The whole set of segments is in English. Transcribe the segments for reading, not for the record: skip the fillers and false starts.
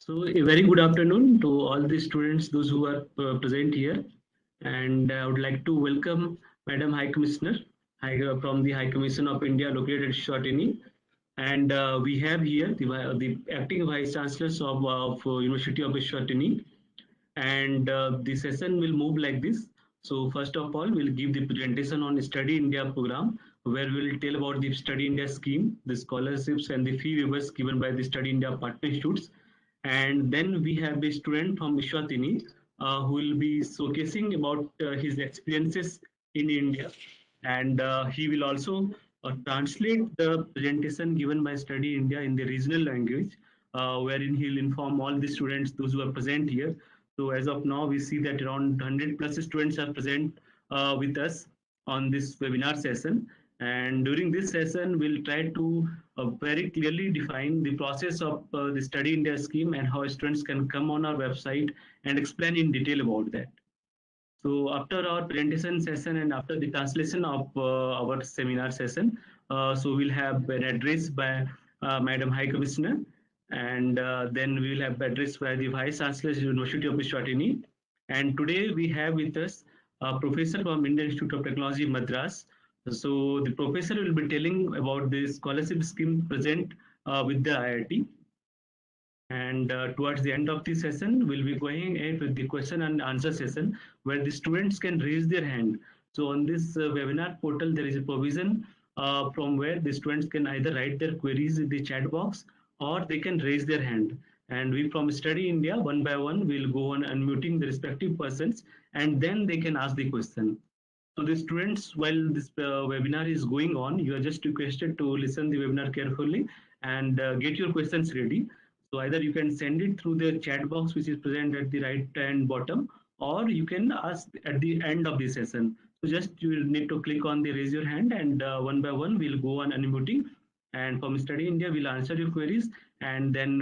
So a very good afternoon to all the students, those who are present here. And I would like to welcome Madam High Commissioner from the High Commission of India located at Shortini. And we have here the acting Vice Chancellors of University of Shortini. And the session will move like this. So first of all, we'll give the presentation on Study India program, where we'll tell about the Study India scheme, the scholarships and the fee waivers given by the Study India partner institutes. And then we have a student from Vishwatini who will be showcasing about his experiences in India. And he will also translate the presentation given by Study India in the regional language, wherein he'll inform all the students, those who are present here. So as of now, we see that around 100 plus students are present with us on this webinar session. And during this session, we'll try to very clearly define the process of the Study India scheme and how students can come on our website and explain in detail about that. So after our presentation session and after the translation of our seminar session, so we'll have an address by Madam High Commissioner, and then we will have address by the Vice Chancellor University of Vishwatini. And today we have with us a professor from Indian Institute of Technology, Madras. So the professor will be telling about the scholarship scheme present with the IIT. And towards the end of the session, we'll be going ahead with the question and answer session where the students can raise their hand. So on this webinar portal, there is a provision from where the students can either write their queries in the chat box or they can raise their hand. And we from Study India, one by one, will go on unmuting the respective persons and then they can ask the question. So the students, while this webinar is going on, you are just requested to listen the webinar carefully and get your questions ready. So either you can send it through the chat box, which is present at the right and bottom, or you can ask at the end of the session. So just you need to click on the raise your hand and one by one we'll go on unmuting. And from Study India, we'll answer your queries. And then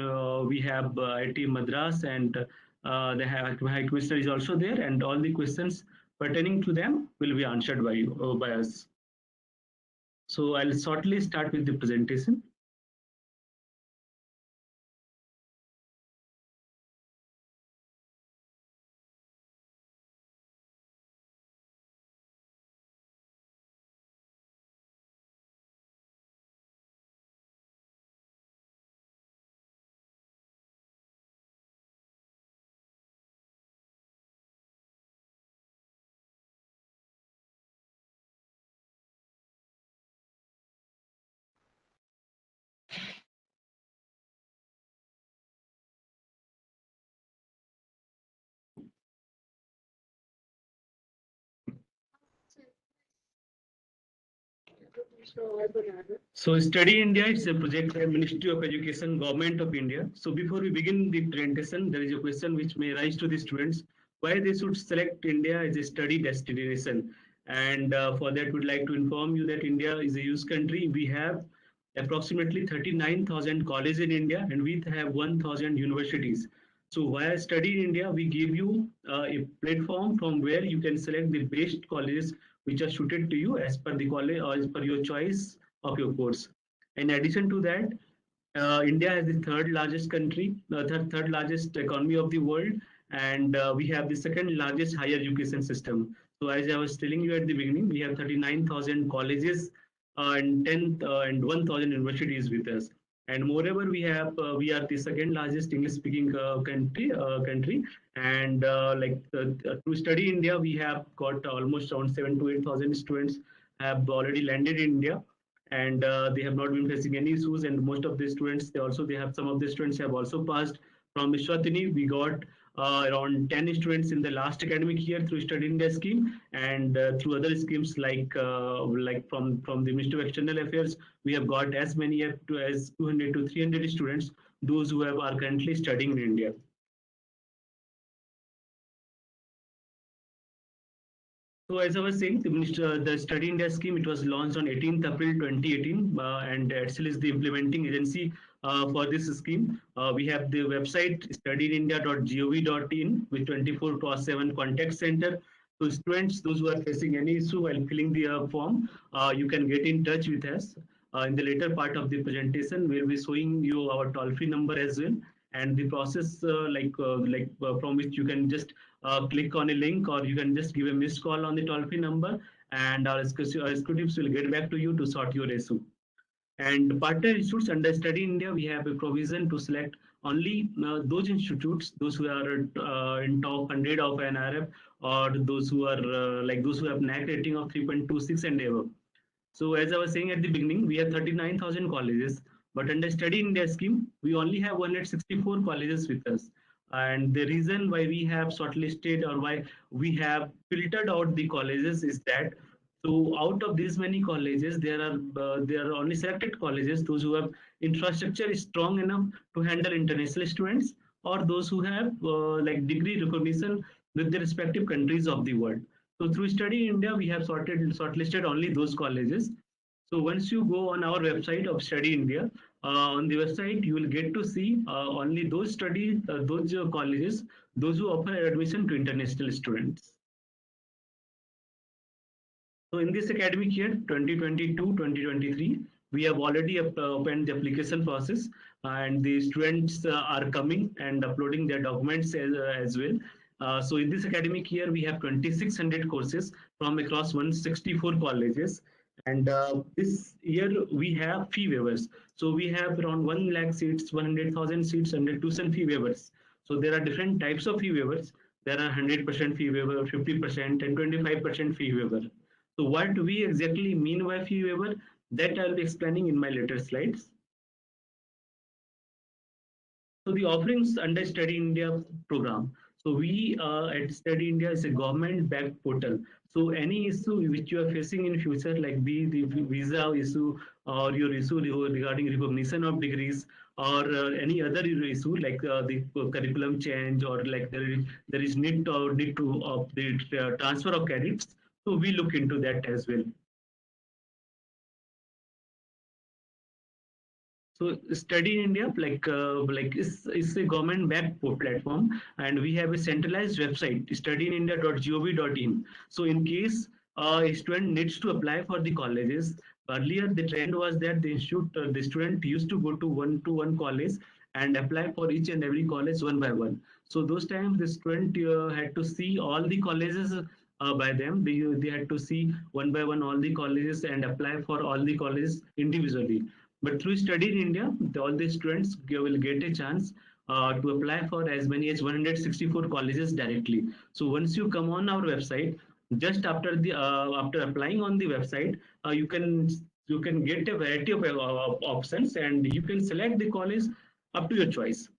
we have IIT Madras and the High Commissioner is also there, and all the questions pertaining to them will be answered by you by us. So I'll shortly start with the presentation. So Study India is a project by Ministry of Education, Government of India. So before we begin the presentation, there is a question which may rise to the students, why they should select India as a study destination. And for that, we'd like to inform you that India is a huge country. We have approximately 39,000 colleges in India and we have 1,000 universities. So via Study in India, we give you a platform from where you can select the best colleges which are suited to you as per the college or as per your choice of your course. In addition to that, India is the third largest country, third largest economy of the world, and we have the second largest higher education system. So as I was telling you at the beginning, we have 39,000 colleges and 1,000 universities with us. And moreover, we are the second largest English-speaking country, and to study India, we have got almost around 7 to 8,000 students have already landed in India, and they have not been facing any issues. And most of the students, they have some of the students have also passed from Vishwatini. We got around 10 students in the last academic year through Study India scheme, and through other schemes like from the Ministry of External Affairs, we have got as many as 200 to 300 students, those who are currently studying in India. So as I was saying, the Study India scheme, it was launched on 18th April 2018, and ETSEL is the implementing agency for this scheme. We have the website studyindia.gov.in with 24/7 contact center. So students, those who are facing any issue while filling the form, you can get in touch with us. In the later part of the presentation, we'll be showing you our toll-free number as well. and the process from which you can just click on a link, or you can just give a missed call on the toll-free number, and our executives will get back to you to sort your issue. And partner institutes under Study India, we have a provision to select only those institutes, those who are in top 100 of NRF, or those who are those who have NAC rating of 3.26 and above. So as I was saying at the beginning, we have 39,000 colleges, but under Study India scheme, we only have 164 colleges with us. And the reason why we have shortlisted, or why we have filtered out the colleges, is that so out of these many colleges, there are only selected colleges, those who have infrastructure is strong enough to handle international students, or those who have degree recognition with the respective countries of the world. So through Study India, we have shortlisted only those colleges. So once you go on our website of Study India, on the website you will get to see only those colleges, those who offer admission to international students. So in this academic year, 2022-2023, we have already opened the application process, and the students are coming and uploading their documents as well. So in this academic year, we have 2,600 courses from across 164 colleges. And this year, we have fee waivers. So we have around 1 lakh seats, 100,000 seats under tuition fee waivers. So there are different types of fee waivers. There are 100% fee waiver, 50%, and 25% fee waiver. So what do we exactly mean by fee waiver? That I'll be explaining in my later slides. So the offerings under Study India program. So we at Study India is a government-backed portal. So any issue which you are facing in future, like be the visa issue, or your issue regarding recognition of degrees, or any other issue like the curriculum change, or like there is need to the transfer of credits. So we look into that as well. So Study in India, is a government-backed platform, and we have a centralized website, studyindia.gov.in. So in case a student needs to apply for the colleges, earlier the trend was that the student used to go to one college and apply for each and every college one by one. So those times the student had to see all the colleges by them. They had to see one by one all the colleges and apply for all the colleges individually. But through Study in India, all the students will get a chance to apply for as many as 164 colleges directly. So once you come on our website, just after applying on the website, you can get a variety of options, and you can select the college up to your choice.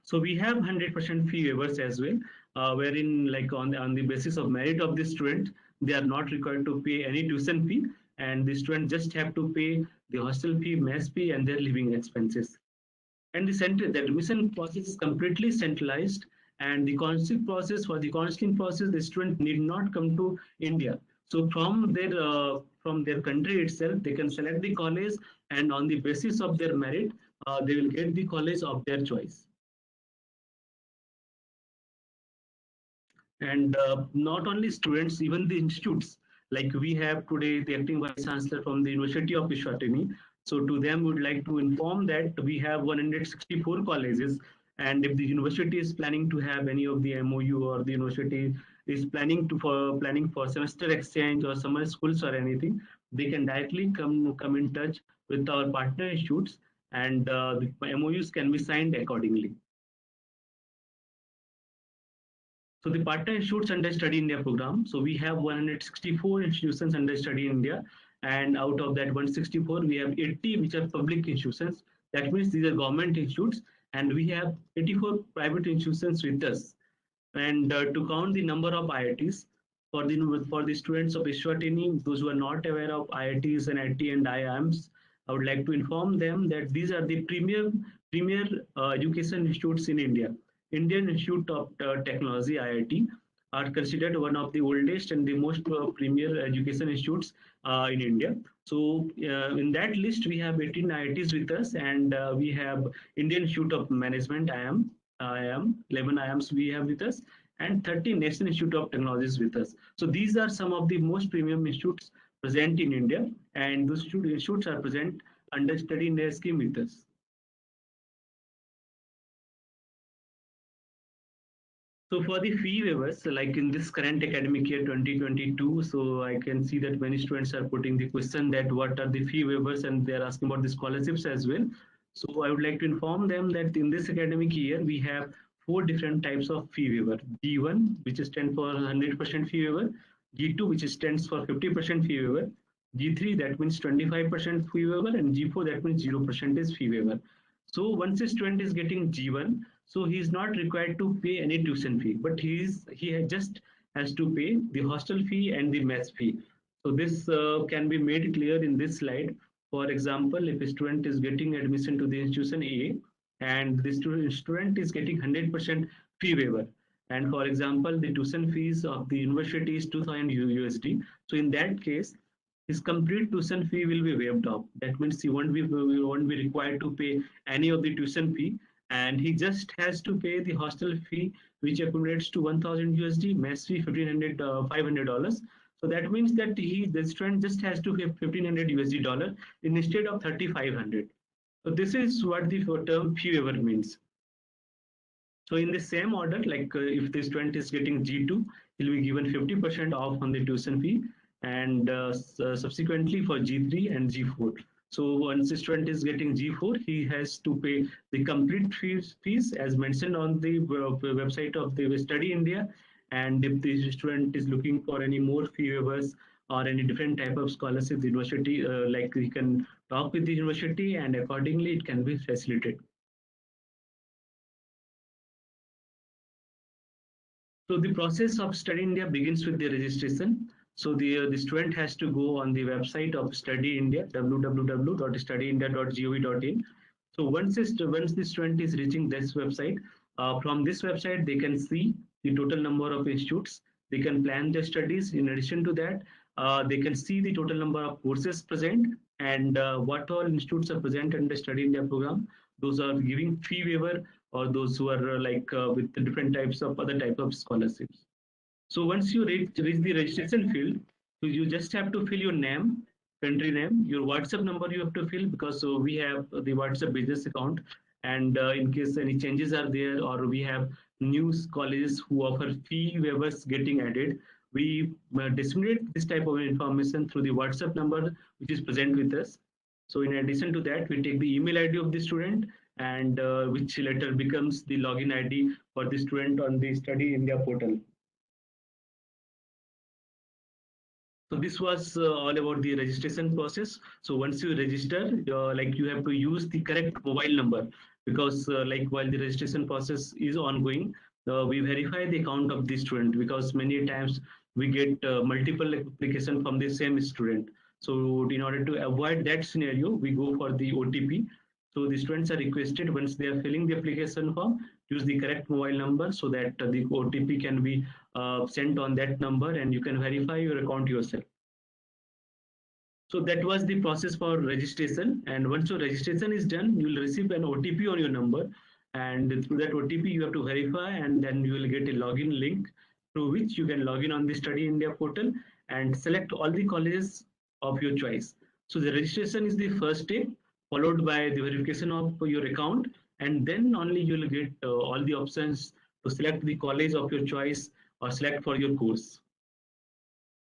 So we have 100% fee waivers as well, wherein like on the basis of merit of the student, they are not required to pay any tuition fee, and the student just have to pay the hostel fee, mess fee, and their living expenses. And the admission process is completely centralized, and the counseling process, the student need not come to India. So from their country itself, they can select the college, and on the basis of their merit, they will get the college of their choice. And not only students, even the institutes. Like we have today the acting vice chancellor from the University of Eswatini. So to them, we would like to inform that we have 164 colleges, and if the university is planning to have any of the MOU, or the university is planning for semester exchange or summer schools or anything, they can directly come in touch with our partner institutes, and the MOUs can be signed accordingly. So the partner institutes under Study India program. So we have 164 institutions under Study India, and out of that 164, we have 80 which are public institutions. That means these are government institutes, and we have 84 private institutions with us. And to count the number of IITs for the students of Eswatini, those who are not aware of IITs and IT and IIMs, I would like to inform them that these are the premier education institutes in India. Indian Institute of Technology (IIT) are considered one of the oldest and the most premier education institutes in India. So in that list, we have 18 IITs with us, and we have Indian Institute of Management (IIM), 11 IIMs we have with us, and 30 National Institute of Technologies with us. So these are some of the most premium institutes present in India, and those institutes are present under Study India scheme with us. So for the fee waivers, like in this current academic year 2022, so I can see that many students are putting the question that what are the fee waivers, and they are asking about the scholarships as well. So I would like to inform them that in this academic year, we have four different types of fee waiver. G1, which is stands for 100% fee waiver. G2, which stands for 50% fee waiver. G3, that means 25% fee waiver, and G4, that means 0% is fee waiver. So once a student is getting G1, so he is not required to pay any tuition fee, but just has to pay the hostel fee and the mess fee. So this can be made clear in this slide. For example, if a student is getting admission to the institution A and the student is getting 100% fee waiver, and for example, the tuition fees of the university is 2000 USD. So in that case, his complete tuition fee will be waived off. That means he won't be required to pay any of the tuition fee, and he just has to pay the hostel fee, which accumulates to 1000 USD, mess fee 1500 $500. So that means that the student just has to pay 1500 USD dollar instead of 3500. So this is what the term fee waiver means. So in the same order, like if the student is getting G2, he'll be given 50% off on the tuition fee, and subsequently for G3 and G4. So once the student is getting G4, he has to pay the complete fees as mentioned on the website of the Study India. And if the student is looking for any more fee waivers or any different type of scholarship, the university, like he can talk with the university, and accordingly it can be facilitated. So the process of Study India begins with the registration. So the student has to go on the website of Study India, www.studyindia.gov.in. So once the student is reaching this website, from this website they can see the total number of institutes. They can plan their studies. In addition to that, they can see the total number of courses present and what all institutes are present in the Study India program. Those are giving fee waiver, or those who are with the different types of other type of scholarships. So once you reach the registration field, so you just have to fill your name, country name, your WhatsApp number you have to fill, because so we have the WhatsApp business account, and in case any changes are there or we have new colleges who offer fee waivers getting added, we disseminate this type of information through the WhatsApp number which is present with us. So in addition to that, we take the email ID of the student, and which later becomes the login ID for the student on the Study India portal. So this was all about the registration process. So once you register, like you have to use the correct mobile number, because like while the registration process is ongoing, we verify the account of the student, because many times we get multiple application from the same student. So in order to avoid that scenario, we go for the OTP. So the students are requested, once they are filling the application form, use the correct mobile number so that the OTP can be sent on that number, and you can verify your account yourself. So that was the process for registration. And once your registration is done, you will receive an OTP on your number. And through that OTP, you have to verify, and then you will get a login link through which you can log in on the Study India portal and select all the colleges of your choice. So the registration is the first step, followed by the verification of your account. And then only you will get all the options to select the college of your choice or select for your course.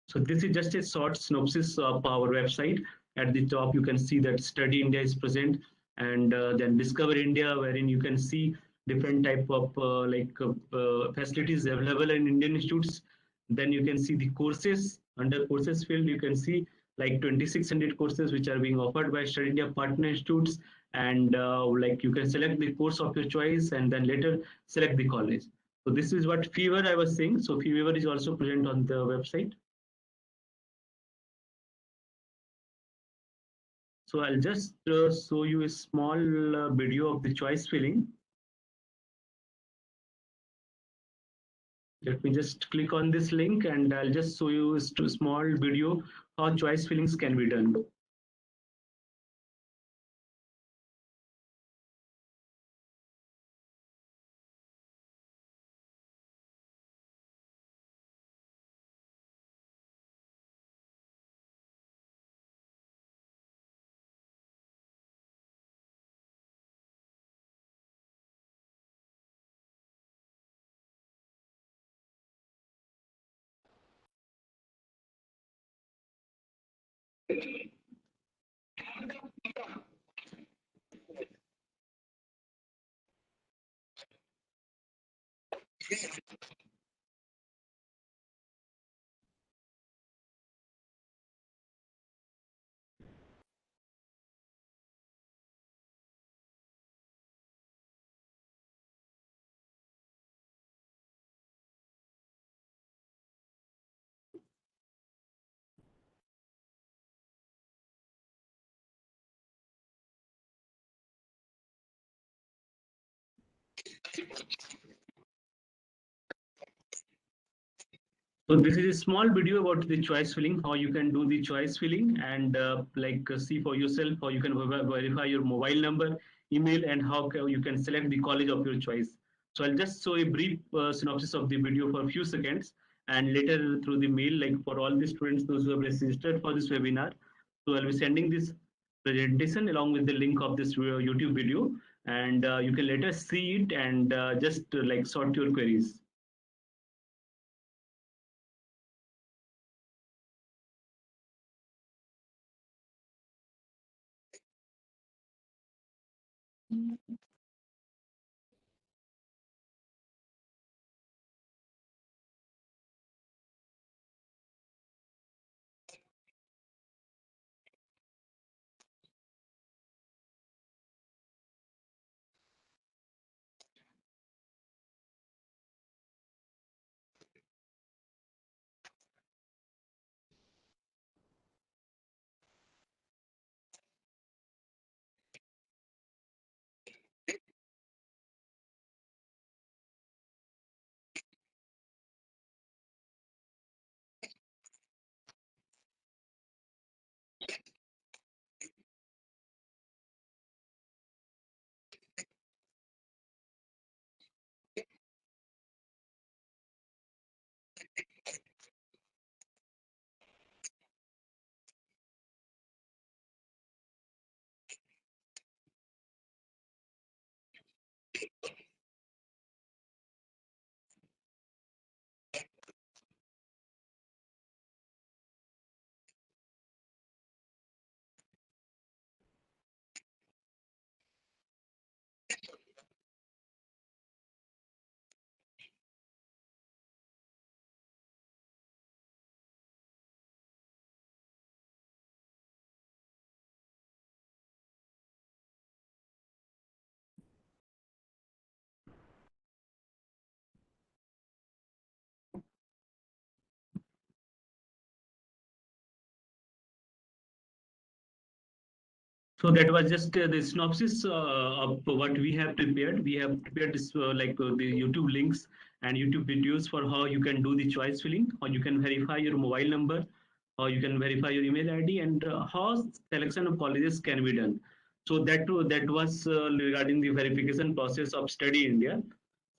So this is just a short synopsis of our website. At the top, you can see that Study India is present, and then Discover India, wherein you can see different type of facilities available in Indian institutes. Then you can see the courses. Under courses field, you can see like 2600 courses which are being offered by Study India partner institutes, and like you can select the course of your choice and then later select the college. So this is what Fever I was saying. So Fever is also present on the website. So I'll just show you a small video of the choice filling. Let me just click on this link, and I'll just show you a small video how choice fillings can be done. So this is a small video about the choice filling, how you can do the choice filling and see for yourself how you can verify your mobile number, email, and how you can select the college of your choice. So I'll just show a brief synopsis of the video for a few seconds, and later through the mail, like for all the students, those who have registered for this webinar. So I'll be sending this presentation along with the link of this YouTube video, and you can later see it and just sort your queries. So that was just the synopsis of what we have prepared. We have prepared this the YouTube links and YouTube videos for how you can do the choice filling, how you can verify your mobile number, how you can verify your email ID, and how selection of colleges can be done. So that was regarding the verification process of Study India.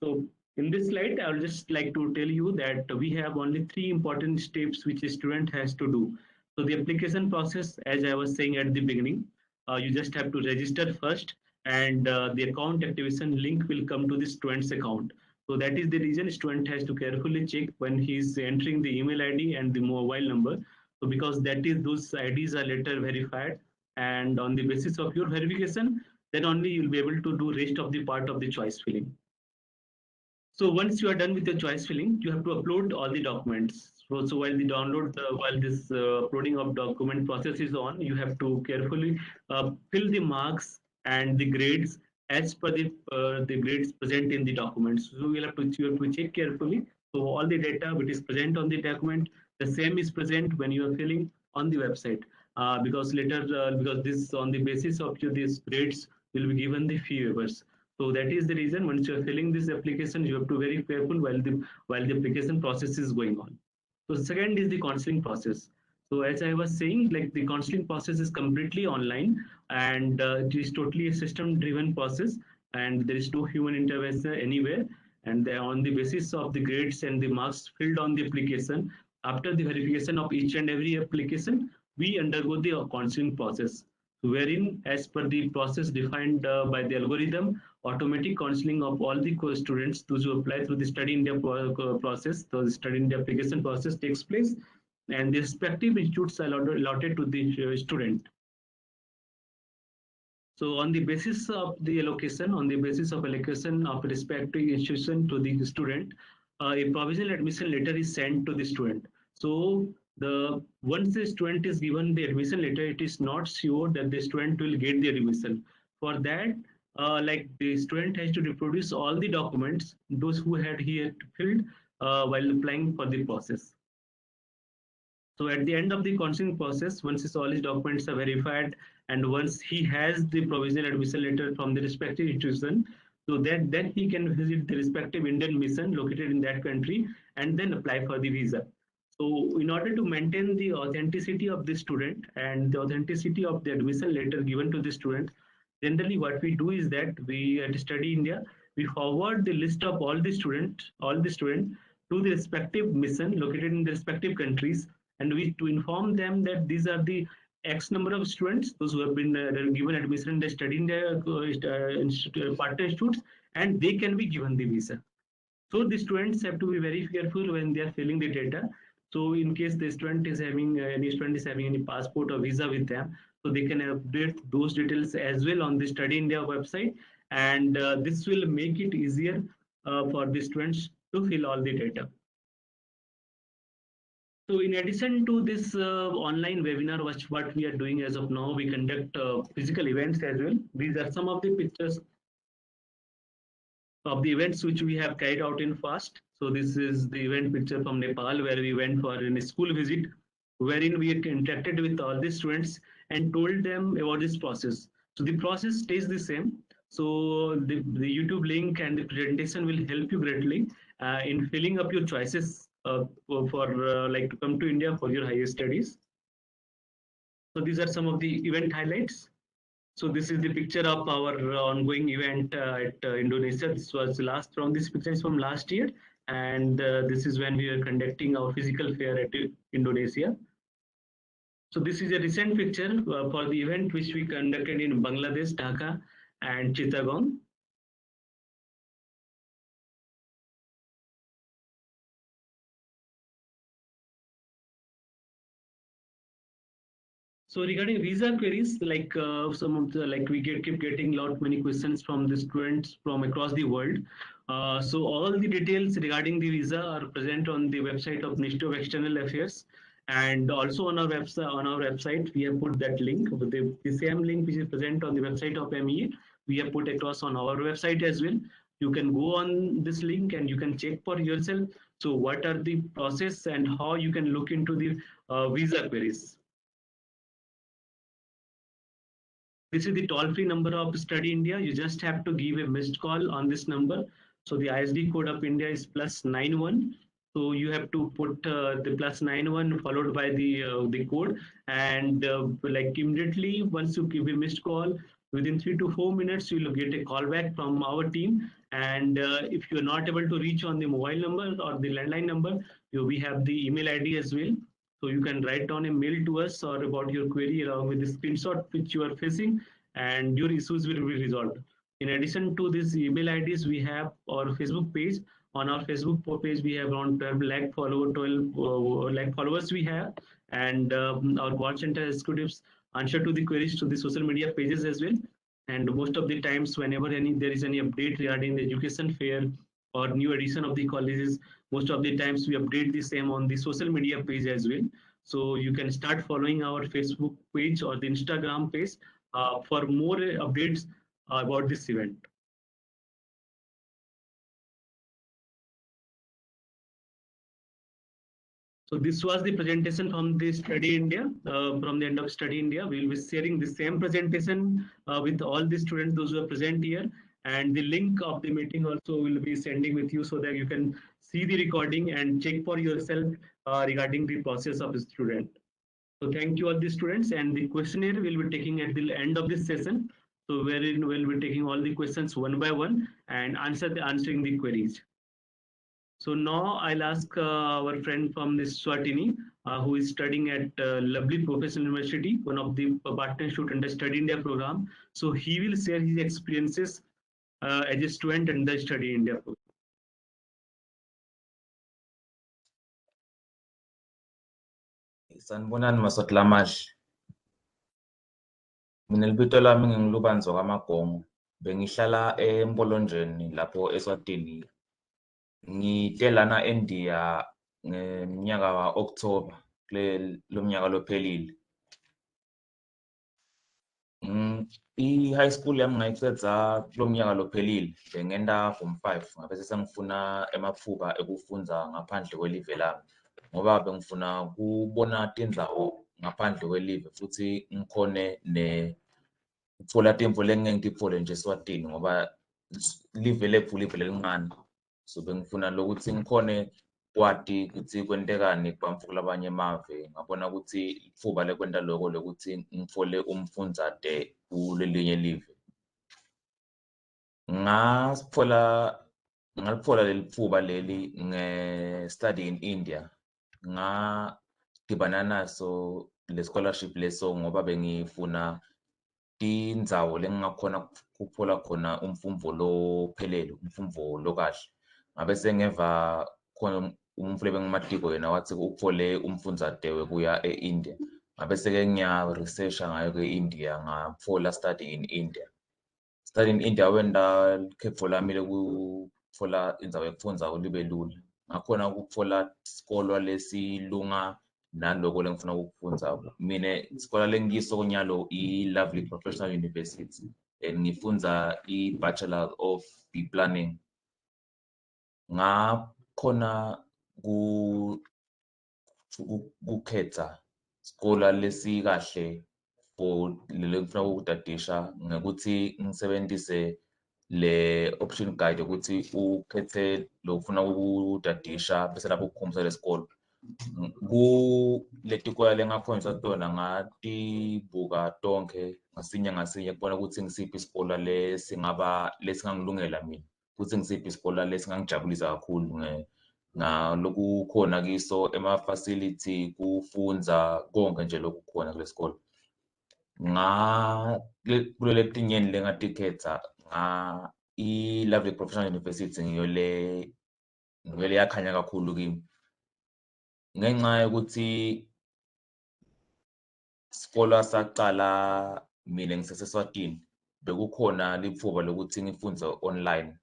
So in this slide, I would just like to tell you that we have only three important steps which a student has to do. So the application process, as I was saying at the beginning, you just have to register first, and the account activation link will come to the student's account. So that is the reason student has to carefully check when he is entering the email ID and the mobile number. So because that is those IDs are later verified, and on the basis of your verification, then only you'll be able to do rest of the part of the choice filling. So once you are done with your choice filling, you have to upload all the documents. So while the download, while this uploading of document process is on, you have to carefully fill the marks and the grades as per the grades present in the documents. So you have to check carefully. So all the data which is present on the document, the same is present when you are filling on the website. Because later, because this on the basis of these grades will be given the fee waivers. So that is the reason once you are filling this application, you have to be very careful while the application process is going on. So second is the counseling process. So as I was saying, like the counseling process is completely online, and it is totally a system-driven process, and there is no human intervention anywhere. And on the basis of the grades and the marks filled on the application, after the verification of each and every application, we undergo the counseling process, wherein as per the process defined by the algorithm, automatic counseling of all the students those who apply through the Study India process, so the Study India application process takes place, and the respective institutes are allotted to the student. So on the basis of the allocation, on the basis of allocation of respective institution to the student, a provisional admission letter is sent to the student. So the once the student is given the admission letter, it is not sure that the student will get the admission. For that, like the student has to reproduce all the documents, those who had he had filled while applying for the process. So at the end of the counseling process, once all his documents are verified and once he has the provisional admission letter from the respective institution, so that then he can visit the respective Indian mission located in that country and then apply for the visa. So in order to maintain the authenticity of the student and the authenticity of the admission letter given to the student, generally what we do is that we at Study India, we forward the list of all the students to the respective mission located in the respective countries, and we to inform them that these are the X number of students, those who have been given admission in the Study India partner institutes, and they can be given the visa. So the students have to be very careful when they are filling the data. So in case the student is having any student is having any passport or visa with them, so they can update those details as well on the Study India website, and this will make it easier for the students to fill all the data. So in addition to this online webinar, what we are doing as of now, we conduct physical events as well. These are some of the pictures of the events which we have carried out in FAST. So this is the event picture from Nepal where we went for a school visit, wherein we interacted with all the students and told them about this process. So the process stays the same. So the YouTube link and the presentation will help you greatly in filling up your choices for like to come to India for your higher studies. So these are some of the event highlights. So this is the picture of our ongoing event at Indonesia. This was last from this picture is from last year, and this is when we were conducting our physical fair at Indonesia. So this is a recent picture for the event which we conducted in Bangladesh, Dhaka, and Chittagong. So regarding visa queries, like some of the like we keep getting lot many questions from the students from across the world. So all the details regarding the visa are present on the website of Ministry of External Affairs, and also on our website. On our website, we have put that link. The same link which is present on the website of MEA, we have put across on our website as well. You can go on this link and you can check for yourself. So what are the process and how you can look into the visa queries. This is the toll-free number of Study India. You just have to give a missed call on this number. So the ISD code of India is +91. So you have to put the +91 followed by the code, and like immediately once you give a missed call, within 3 to 4 minutes you will get a call back from our team. And if you are not able to reach on the mobile number or the landline number, we have the email ID as well. So you can write down a mail to us or about your query along with the screenshot which you are facing, and your issues will be resolved. In addition to these email IDs, we have our Facebook page. On our Facebook page, we have around 12 lakh followers, 12 lakh followers we have, and our call center executives answer to the queries to the social media pages as well. And most of the times, whenever there is any update regarding the education fair or new edition of the colleges, most of the times we update the same on the social media page as well. So you can start following our Facebook page or the Instagram page for more updates about this event. So this was the presentation from the Study India, from the end of Study India. We will be sharing the same presentation with all the students, those who are present here. And the link of the meeting also will be sending with you so that you can see the recording and check for yourself regarding the process of the student. So thank you all the students, and the questionnaire will be taking at the end of this session. So wherein we'll be taking all the questions one by one and answering the queries. So now I'll ask our friend from this Swatini, who is studying at Lovely Professional University, one of the partner student in the Study India program. So he will share his experiences as a student in the Study India program. Sanibonani masotla amahle. Mina libito lami nginguLubanzo kaMagongo. Bengihlala eMpolonjeni lapho eSwatini. Ngite lana eNdiya ngeminyaka ka-October lo mnyaka lophelile. I-high school yami ngayicedza kulo mnyaka lophelile. Bengenda form 5 ngabe sengifuna ematfuba ekufundza ngaphandle kwelive lami. Ngoba bengifuna kubona tindzawo ngaphandle kwelive futhi ngikhone ukutfola tintfo lengeke ngititfole nje eSwatini ngoba live letfu live lelincane. So bengifuna lokuthi ngikhone kwati kutsi kwentekani kubantfu kulabanye emave. Ngabona ukuthi litfuba lekwenta loko lokuthi ngitfole umfundzate kulelinye live. Ngalitfola leli thuba leli nge-study in India. Ngadibana naso le-scholarship leso ngoba bengifuna tindzawo lengingakhona kutfola khona umfundvo lophelele, umfundvo lokahle. Ngabe sengeva khona umuntfu lebengimatiko yena watsi utfole umfundzate wekuya e-India. Ngabe seke ngiya-researcha ngayo ke-India ngatfola study in India. Study in India wenda likhetfo lami lekutfola indzawo yekufundza libe lula. Ngakhona ukutfola sikolwa lesilunga naloko lengifuna ukufundza. Mina isikole lengiso nyalo i-Lovely Professional University and ngifundza i-Bachelor of Bee Planning. Ngakhona kukhetsa isikole lesikahle for lengifuna ukutadisha ngekuthi ngisebentise le-option guide ukuthi ukhethe lokufuna ukutadisha bese lapho ukukhombisa lesikole. Kuletikolo lengakhonjiswa tona ngatibuka tonke ngasinye kubona ukuthi ngisiphi isikole lesingangilungela mina, futhi ngisiphi isikole lesingangijabulisa kakhulu ngalokukhona kiso ema-facility kufundza konke nje lokukhona kulesikole. Kuletinyeni lengatikhetsa i-Lovely Professional University ngiyo leyakhanya kakhulu kimi. Ngenxa yokuthi isikole saqala mina ngiseseSwatini bekukhona litfuba lokuthi ngifundze online.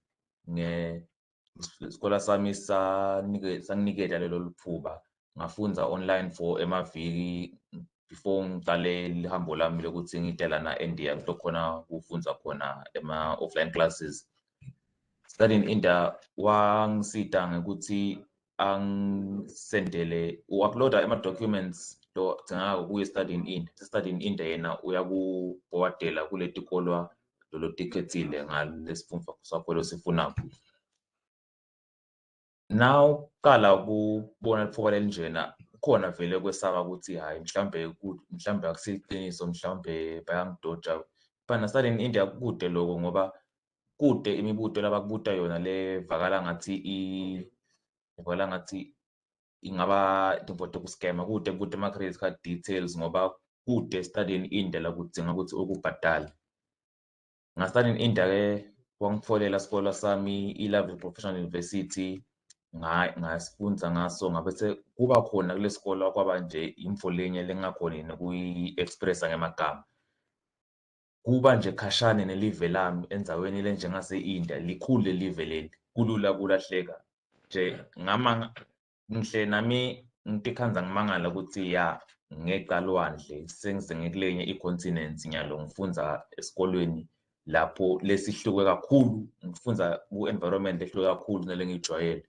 Isikole sami sanginiketa lelo litfuba ngafundza online for emaviki before ngiqale lihambo lami lokuthi ngite lana eNdiya kulokhona kufundza khona ema-offline classes. Study in India wangisita ngekuthi angisendele u-uploada ama-documents lodingakala kuye study in India. Study in India yena uyakubowadela kuletikolwa lolotikhetsile ngalesifundvo sakho losifunako. Now qala kubona litfuba lelinjena kukhona vele kwesaba ukuthi hayi mhlambe akusiqiniso, mhlambe bayangidoja. Fana study in India kude lokho ngoba kude imibuto labakubuta yona levakala ngathi ingaba tintfo tekuscammer, kude ama-credit card details ngoba kude study in India la kudzinga ukuthi ukubhadale. Nga-study in India ke wangitfolela isikole sami i-Lovely Professional University ngasifundza ngaso ngabe kuba khona kule sikole kwaba nje info lenye lengakhoni nokuyi-expressa ngemagama. Kuba nje khashane nelive lami endzaweni lenjengase-India, likhulu lelive leli, kulula kulahleka. Nje ngihle nami ngitikhandza ngimangala ukuthi ya ngeqa lwandle sengize ngikulenye i-continent nyalo ngifundza esikolweni lapho lesihluke kakhulu, ngifundza ku-environment ehluke kakhulu nalengiyijwayele.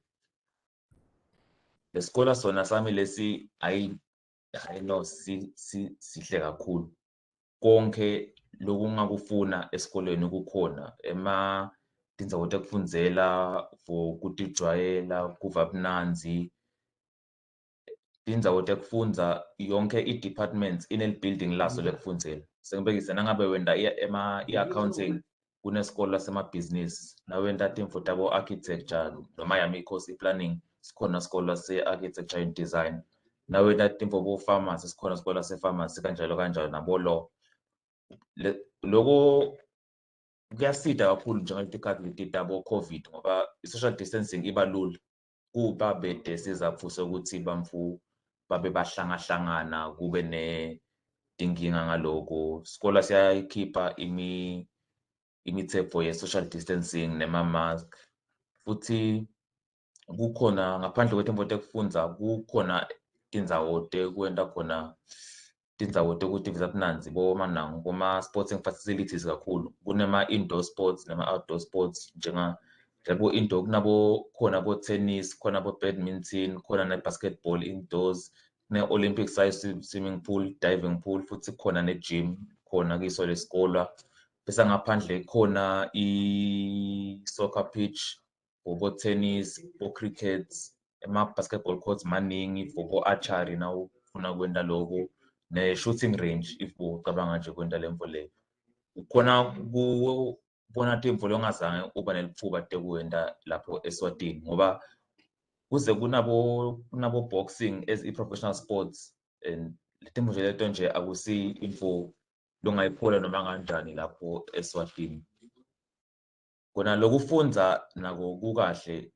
Lesikole sona sami lesi sihle kakhulu. Konke lokungakufuna esikolweni kukhona tindzawo tekufundzela for kutijwayela kuva mnanzi. Tindzawo tekufundza yonke i-departments ine-building laso lekufundzela. Sengibekise nangabe wenda i-accounting kunesikole semabhizinisi, nawenta tintfo tabo-architecture noma yami i-course i-planning sikhona isikole se-architecture and design. Nawenta tintfo bo-pharmacy sikhona isikole se-pharmacy kanjalo nabo-law. Loko kuyasida kakhulu njengetikhathi leti tabo-COVID ngoba i-social distancing iba lula. Kuba bede sizaphusa ukuthi bamfu babe bahlangahlangana kube netinkinga ngaloko. Isikole siyayikhipha imithetho ye-social distancing nema-mask. Futhi kukhona ngaphandle kwetimvo tekufundza kukhona tindzawo tekwenta khona tindzawo tekutivisa tinanzi boma-sporting facilities kakhulu. Kunema-indoor sports nema-outdoor sports indoor khona bo-tennis, khona bo-badminton, khona ne-basketball indoors, ne-Olympic size swimming pool, diving pool, futhi khona ne-gym khona kiso lesikole. Bese ngaphandle khona i-soccer pitch, for bo-tennis, bo-cricket, ama-basketball courts maningi, for bo-archery nawu ufuna kwenta loko, ne-shooting range if ucabanga nje kwenta lemvo leyo. Khona kubona timvo longazange uba nelitfuba tekuwenta lapho eSwatini ngoba kuze kunabo boxing as i-professional sports, and letimvo nje leto nje akusi info longayiphola noma kanjani lapho eSwatini. Kona lokufundza nako kukahle,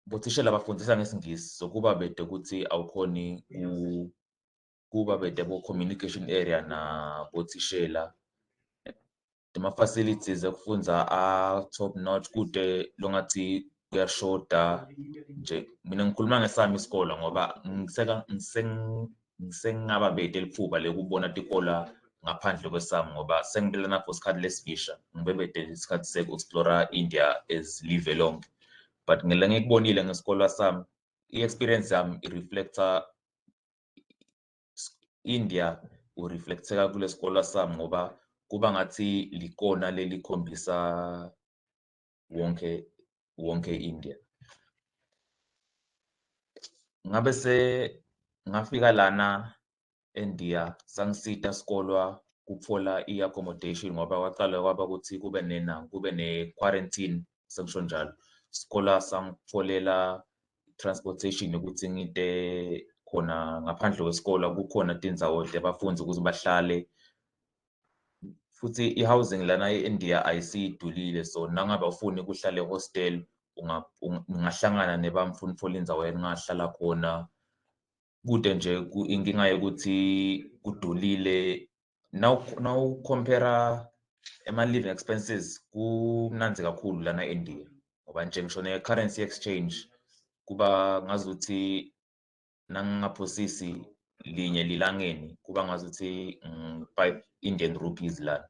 bothishela bafundisa ngesingisi, so kuba bede ukuthi awukhoni kuba bede bo-communication area na bothishela. Tema-facilities ekufundza top notch kude longathi kuyashoda nje. Mina ngikhuluma ngesami isikole ngoba ngisengaba bede litfuba lekubona tikola ngaphandle kwesami ngoba sengibelana for isikhathi lesibisha, ngibebede isikhathi seku-explora India as live lonke. But ngikubonile ngesikole sami, i-experience yami i-reflecta India, ureflecteka kule sikole sami ngoba kuba ngathi likona lelikhombisa wonke India. Ngabe ngafika lana eNdiya sangisita sikolwa kutfola i-accommodation ngoba kwaqala kwaba ukuthi kube ne-quarantine, sengisho njalo. Isikole sangitfolela transportation yokuthi ngite khona ngaphandle kwesikole, kukhona tindzawo tebafundzi ukuthi bahlale. Futhi i-housing lana e-India ayisiyidulile, so nangabe awufuni kuhlala e-hostel ungahlangana nebamfuni indzawo engahlala khona. Kude nje inkinga yokuthi kudulile. Now compare ama-living expenses kumnanzi kakhulu lana e-India ngoba nje ngisho ne-currency exchange kuba ngazuthi nangingaphosisi linye lilangeni kuba ngazuthi 5 Indian rupees lana.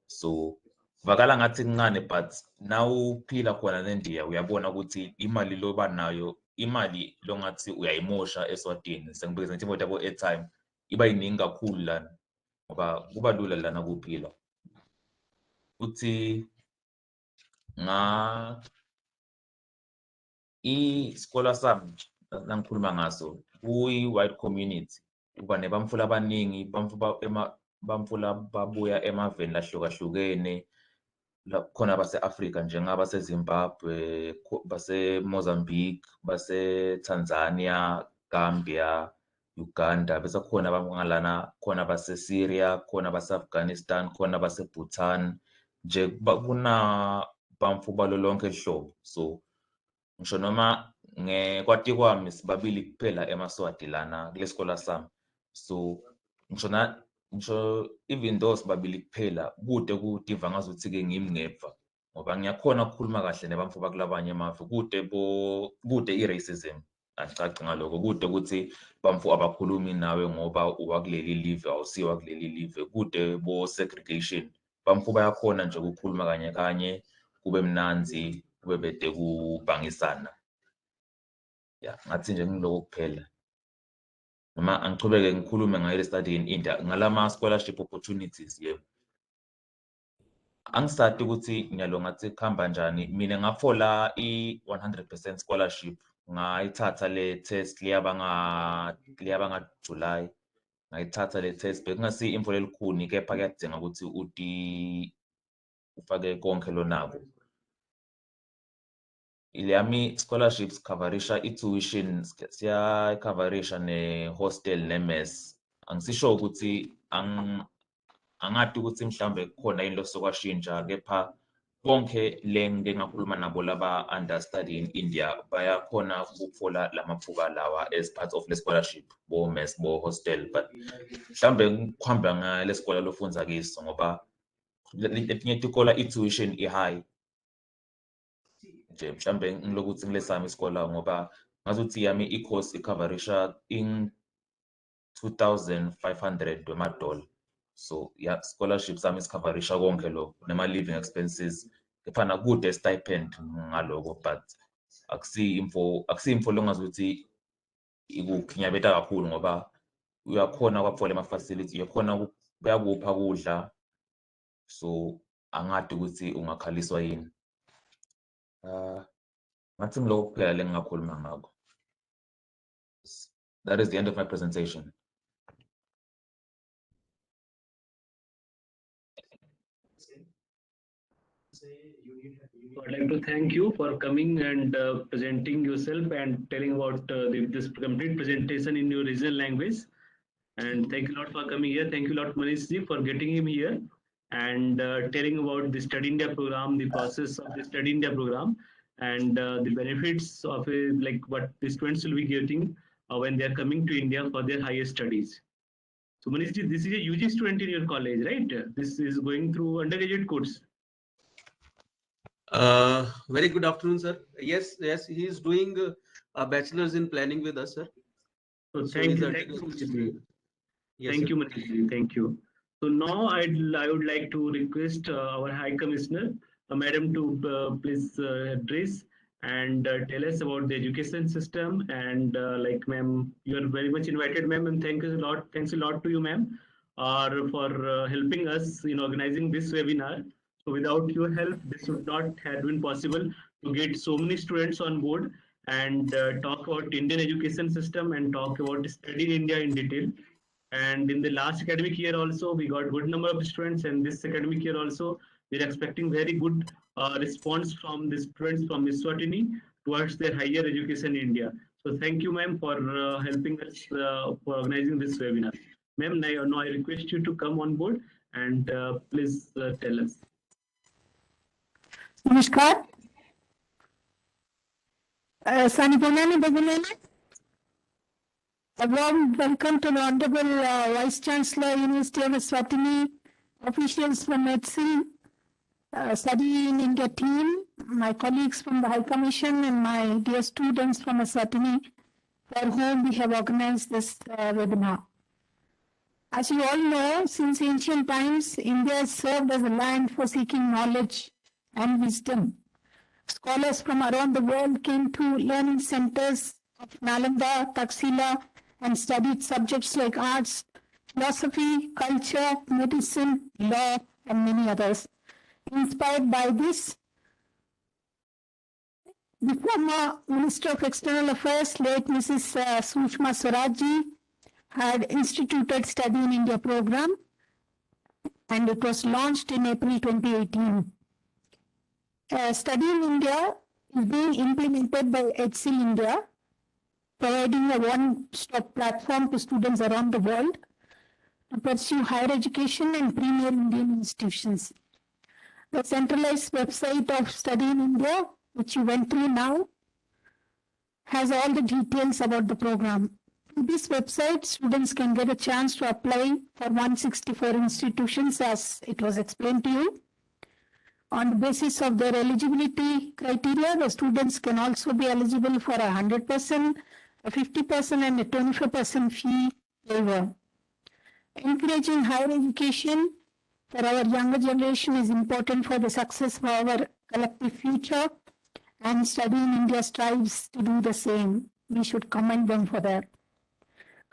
So vakala ngathi kuncane, but nawuphila khona eNdiya uyabona ukuthi imali loba nayo, imali longathi uyayimosha eSwatini, sengibekeza ngithi imali yabo airtime iba yiningi kakhulu lana ngoba kuba lula lana kuphila. Futhi isikole sami nangikhuluma ngaso kuyi-white community, kuba nebamfula abaningi, bamfula babuya emaveni lahlukahlukene. Khona base-Afrika njengabaseZimbabwe, base-Mozambique, base-Tanzania, Gambia, Uganda, bese khona bangalana, khona base-Syria, khona base-Afghanistan, khona base-Bhutan, nje kuna bamfu balo lonke lihlobo. So ngisho noma kwati kwami sibabili kuphela eMaswati lana kule sikole sami, so ngisho even though sibabili kuphela kude kudiva ngazuthi-ke ngimi ngepha ngoba ngiyakhona ukukhuluma kahle nebamfu bakulabanye emave. Kude i-racism, angicaci ngaloko, kude ukuthi bamfu abakhulumi nawe ngoba uwakuleli live awusiwa kuleli live, kude bo-segregation. Bamfu bayakhona nje ukukhuluma kanye kanye kube mnanzi, kube bede kubangisana. Ya, ngathi nje ngiloko kuphela. Noma angichubeke ngikhulume ngayo le-study in India ngalama-scholarship opportunities. Yebo, angisati ukuthi ngiyalo ngathi kuhamba njani. Mina ngatfola i-100% scholarship, ngayithatha le test liyaba nga-July, ngayithatha le test. Bekungasi info lelikhuni, kepha kuyadinga ukuthi ufake konke lonako. Ilami scholarships coverisha i-tuition, siya-coverisha ne-hostel ne-mess. Angisisho ukuthi angati ukuthi mhlambe kukhona yini losokwashintsha, kepha bonke le ngike ngakhuluma nabo laba understudy in India bayakhona ukuthola lamathuba lawa as part of the scholarship bo mess bo hostel, but mhlambe ngikhamba ngale sikole lofundza kiso ngoba letinye tikola i-tuition i-high nje, mhlambe ngilokuthi ngilesami isikole ngoba ngazuthi yami i-course ikhoverisha in 2,500 wema-dollar. So yeah, scholarship sami sikhoverisha konke lokho nema-living expenses, kefana kude stipend ngaloko, but akusiyimfo longazuthi ikukhinyabeta kakhulu ngoba uyakhona kwatfola ama-facility, uyakhona bayakupha kudla, so angadi ukuthi ungakhaliswa yini. Ngathi ngiloko kuphela lengingakhuluma ngakho. That is the end of my presentation. I'd like to thank you for coming and presenting yourself and telling about this complete presentation in your regional language. And thank you a lot for coming here. Thank you a lot, Manish, for getting him here and telling about the Study India program, the process of the Study India program, and the benefits of like what the students will be getting when they are coming to India for their higher studies. So Manish, this is a UG student in your college, right? This is going through undergraduate course. Very good afternoon, sir. Yes, he is doing a bachelor's in planning with us, sir. So thank you, Manish. Yes, thank sir. you, Manish. Thank you. So now I would like to request our High Commissioner, Madam, to please address and tell us about the education system. And like, ma'am, you are very much invited, ma'am, and thanks a lot to you, ma'am, for helping us in organizing this webinar. So without your help, this would not have been possible to get so many students on board and talk about Indian education system and talk about Study in India in detail. And in the last academic year also, we got good number of students, and this academic year also, we're expecting very good response from the students from Eswatini towards their higher education in India. So thank you, ma'am, for helping us for organizing this webinar. Ma'am, now I request you to come on board and please tell us. Namaskar. Saniponani Bagunana. A warm welcome to the Honorable Vice Chancellor, University of Eswatini, officials from ETSIL, Study in India team, my colleagues from the High Commission, and my dear students from Eswatini, for whom we have organized this webinar. As you all know, since ancient times, India has served as a land for seeking knowledge and wisdom. Scholars from around the world came to learning centers of Nalanda, Taxila, and studied subjects like arts, philosophy, culture, medicine, law, and many others. Inspired by this, the former Minister of External Affairs, late Mrs. Sushma Swaraj, had instituted Study in India program, and it was launched in April 2018. Study in India is being implemented by ETSIL India, providing a one-stop platform to students around the world to pursue higher education and premier Indian institutions. The centralized website of Study in India, which you went through now, has all the details about the program. Through this website, students can get a chance to apply for 164 institutions, as it was explained to you. On the basis of their eligibility criteria, the students can also be eligible for 100%, a 50%, and a 25% fee waiver. Encouraging higher education for our younger generation is important for the success of our collective future, and Study in India strives to do the same. We should commend them for that.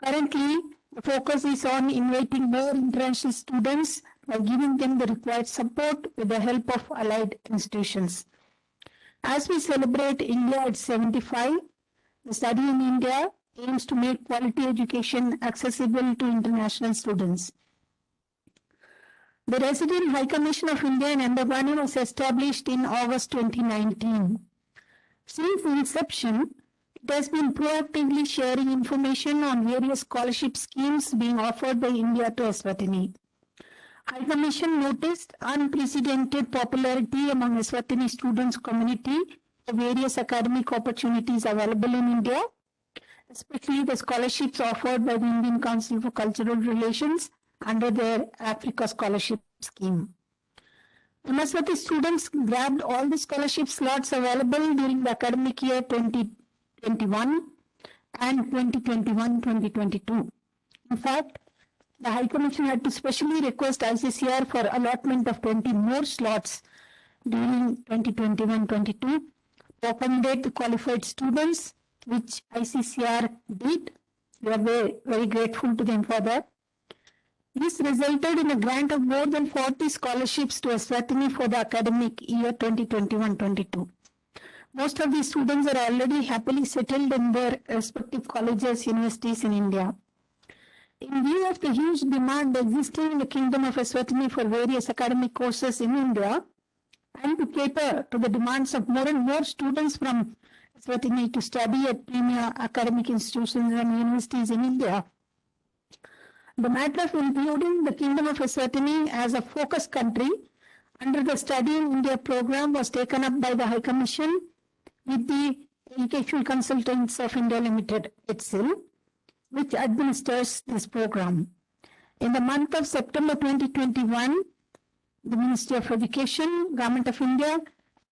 Currently, the focus is on inviting more international students by giving them the required support with the help of allied institutions. As we celebrate India at 75, the Study in India aims to make quality education accessible to international students. The Resident High Commission of India in Ahmedabad was established in August 2019. Since inception, it has been proactively sharing information on various scholarship schemes being offered by India to Eswatini. High Commission noticed unprecedented popularity among Eswatini students community for various academic opportunities available in India, especially the scholarships offered by the Indian Council for Cultural Relations under their Africa Scholarship Scheme. Eswatini students grabbed all the scholarship slots available during the academic year 2021 and 2021-2022. In fact, the High Commission had to specially request ICCR for allotment of 20 more slots during 2021-22 to accommodate the qualified students, which ICCR did. We are very, very grateful to them for that. This resulted in a grant of more than 40 scholarships to Eswatini for the academic year 2021-22. Most of these students are already happily settled in their respective colleges, universities in India. In view of the huge demand existing in the Kingdom of Eswatini for various academic courses in India, and to cater to the demands of more and more students from Eswatini to study at premier academic institutions and universities in India, the matter of including the Kingdom of Eswatini as a focus country under the Study in India program was taken up by the High Commission with the Educational Consultants of India Limited, ETSIL, which administers this program. In the month of September 2021, the Ministry of Education, Government of India,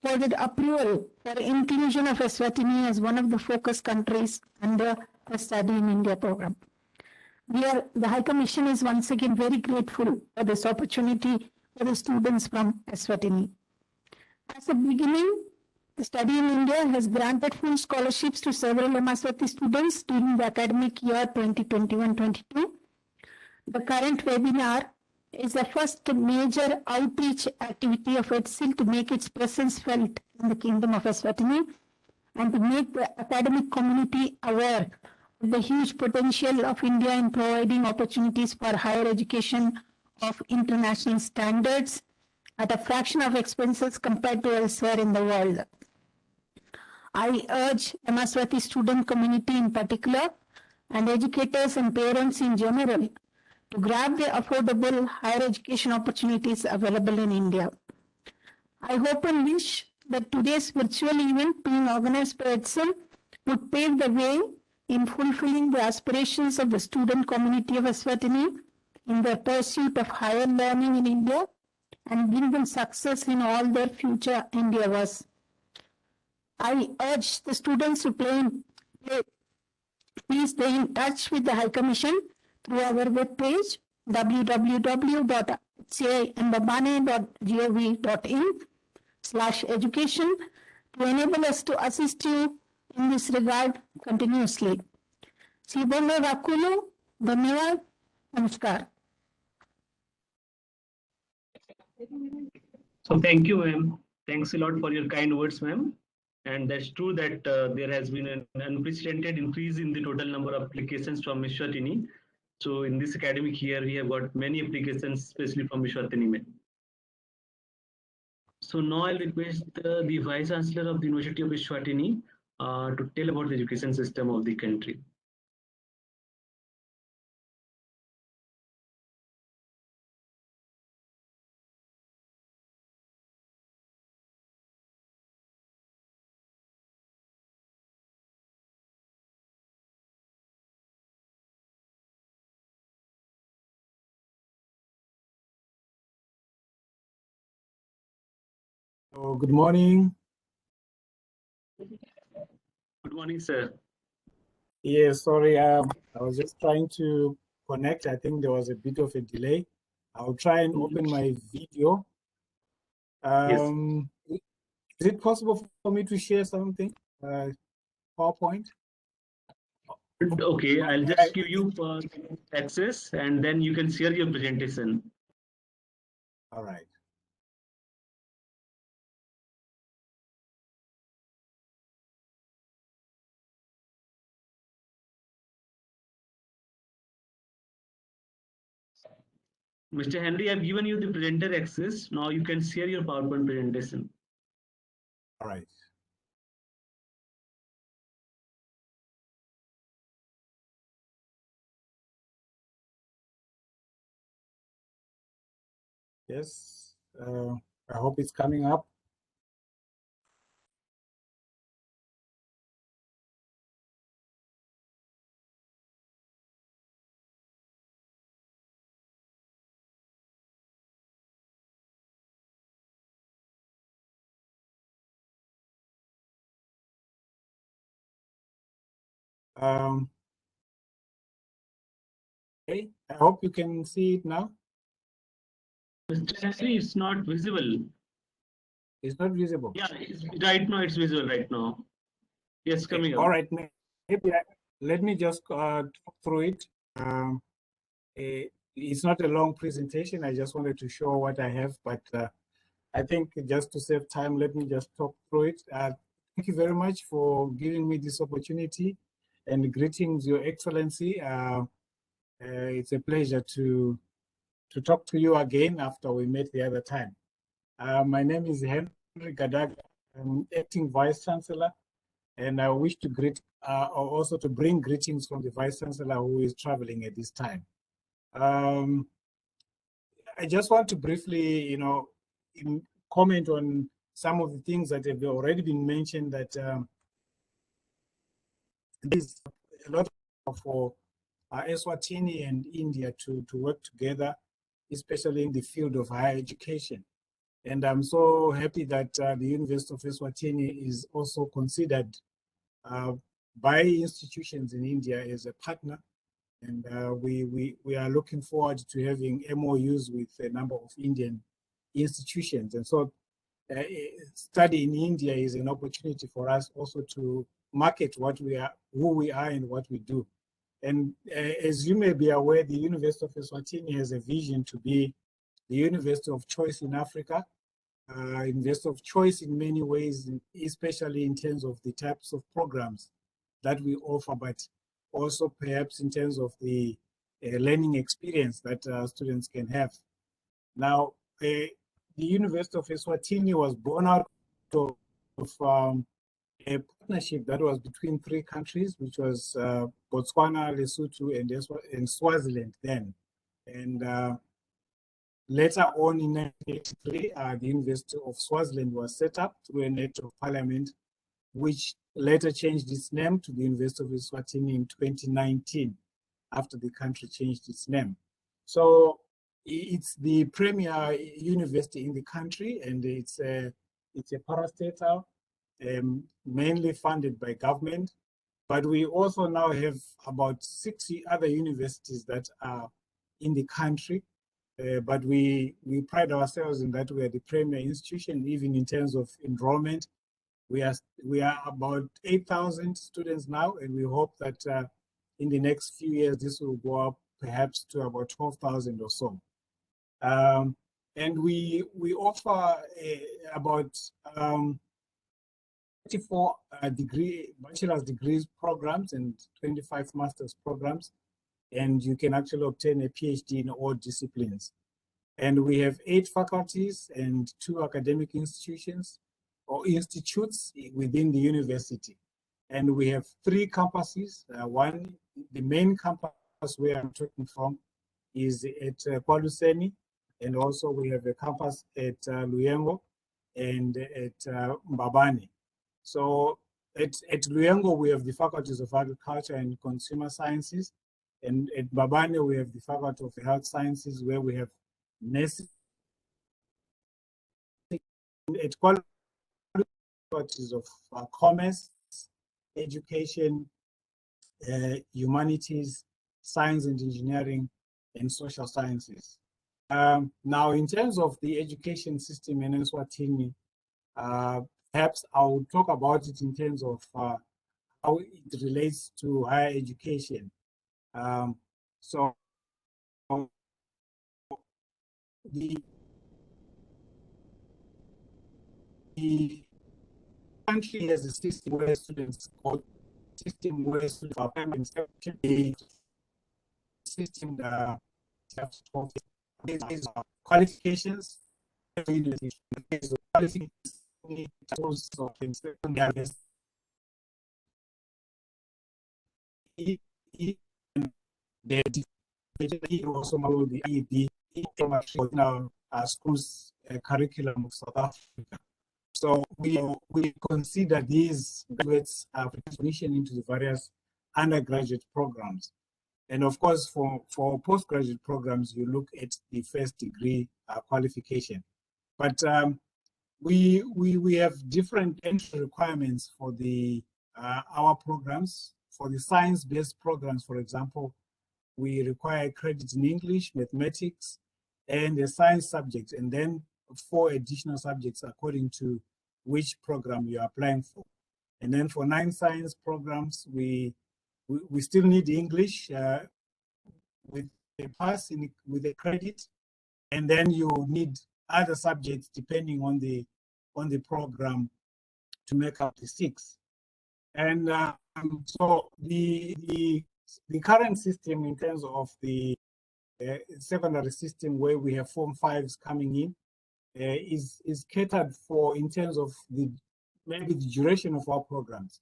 accorded approval for inclusion of Eswatini as one of the focus countries under the Study in India program. The High Commission is once again very grateful for this opportunity for the students from Eswatini. As a beginning, the Study in India has granted full scholarships to several Eswatini students during the academic year 2021-22. The current webinar is the first major outreach activity of ETSIL to make its presence felt in the Kingdom of Eswatini and to make the academic community aware of the huge potential of India in providing opportunities for higher education of international standards at a fraction of expenses compared to elsewhere in the world. I urge Eswatini student community in particular and educators and parents in general to grab the affordable higher education opportunities available in India. I hope and wish that today's virtual event being organized by ETSIL would pave the way in fulfilling the aspirations of the student community of Eswatini in their pursuit of higher learning in India and bring them success in all their future endeavors. I urge the students to please stay in touch with the High Commission through our webpage www.cambabane.gov.in/education to enable us to assist you in this regard continuously. Sibolo Rakulu, Dhanyavad, Namaskar. So thank you, ma'am. Thanks a lot for your kind words, ma'am. And that's true that there has been an unprecedented increase in the total number of applications from Eswatini. So in this academic year, we have got many applications, especially from Eswatini. So now I'll request the Vice Chancellor of the University of Eswatini to tell about the education system of the country. So good morning. Good morning, sir. Yes, sorry, I was just trying to connect. I think there was a bit of a delay. I'll try and open my video. Is it possible for me to share something? PowerPoint? Okay, I'll just give you access and then you can share your presentation. All right. Mr. Henry, I've given you the presenter access. Now you can share your PowerPoint presentation. All right. Yes, I hope it's coming up. Okay, I hope you can see it now. Mr. Henry, it's not visible. It's not visible. Yeah, right now it's visible right now. Yes, Okay, coming up. all right, maybe let me just talk through it. It's not a long presentation. I just wanted to show what I have, but I think just to save time, let me just talk through it. Thank you very much for giving me this opportunity, and greetings, Your Excellency. It's a pleasure to talk to you again after we met the other time. My name is Henry Gadaga. I'm acting Vice Chancellor, and I wish to greet or also to bring greetings from the Vice Chancellor who is traveling at this time. I just want to briefly, comment on some of the things that have already been mentioned, that there's a lot for Eswatini and India to work together, especially in the field of higher education. And I'm so happy that the University of Eswatini is also considered by institutions in India as a partner. And we are looking forward to having MOUs with a number of Indian institutions. And so study in India is an opportunity for us also to market what we are, who we are, and what we do. And as you may be aware, the University of Eswatini has a vision to be the university of choice in Africa, university of choice in many ways, especially in terms of the types of programs that we offer, but also perhaps in terms of the learning experience that students can have. Now, the University of Eswatini was born out of a partnership that was between three countries, which was Botswana, Lesotho, and Swaziland then. And later on in 1983, the University of Swaziland was set up through an act of parliament, which later changed its name to the University of Eswatini in 2019, after the country changed its name. So it's the premier university in the country, and it's a parastatal, mainly funded by government. But we also now have about 60 other universities that are in the country. But we pride ourselves in that we are the premier institution, even in terms of enrollment. We are about 8,000 students now, and we hope that in the next few years this will go up perhaps to about 12,000 or so. And we offer about 34 bachelor's degrees programs and 25 master's programs, and you can actually obtain a PhD in all disciplines. And we have 8 faculties and 2 academic institutions or institutes within the university. And we have 3 campuses. One, the main campus where I'm talking from, is at Kwaluseni, and also we have a campus at Luyengo and at Mbabane. So at Luyengo, we have the faculties of agriculture and consumer sciences, and at Mbabane, we have the faculty of health sciences, where we have nursing. At Kwaluseni, faculties of commerce, education, humanities, science and engineering, and social sciences. Now, in terms of the education system in Eswatini, perhaps I'll talk about it in terms of how it relates to higher education. So the country has a system where students go, are primary section, the system qualifications, also the IEB in our school's curriculum of South Africa. So we consider these graduates for admission into the various undergraduate programs. And of course, for postgraduate programs, you look at the first degree qualification. But we have different entry requirements for the our programs. For the science-based programs, for example, we require credit in English, mathematics, and a science subject, and then 4 additional subjects according to which program you're applying for. And then for 9 science programs, we still need English with a pass with a credit, and then you need other subjects depending on the program to make up the 6. And so the current system in terms of the secondary system where we have Form 5s coming in is catered for in terms of maybe the duration of our programs.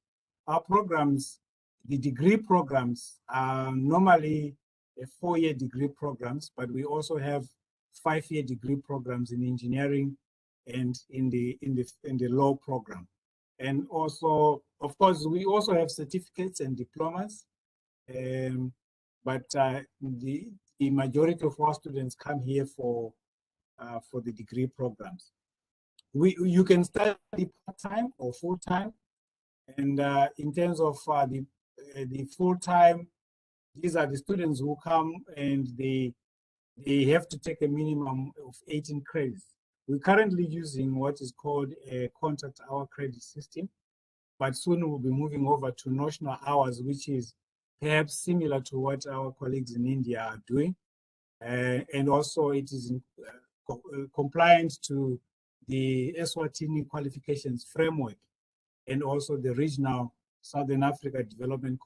Our programs, the degree programs, are normally 4-year degree programs, but we also have 5-year degree programs in engineering and in the law program. And also, of course, we also have certificates and diplomas, but the majority of our students come here for the degree programs. You can study part-time or full-time, and in terms of the full-time, these are the students who come and they have to take a minimum of 18 credits. We're currently using what is called a contract hour credit system, but soon we'll be moving over to notional hours, which is perhaps similar to what our colleagues in India are doing. And also it is compliant to the Eswatini qualifications framework and also the regional Southern Africa Development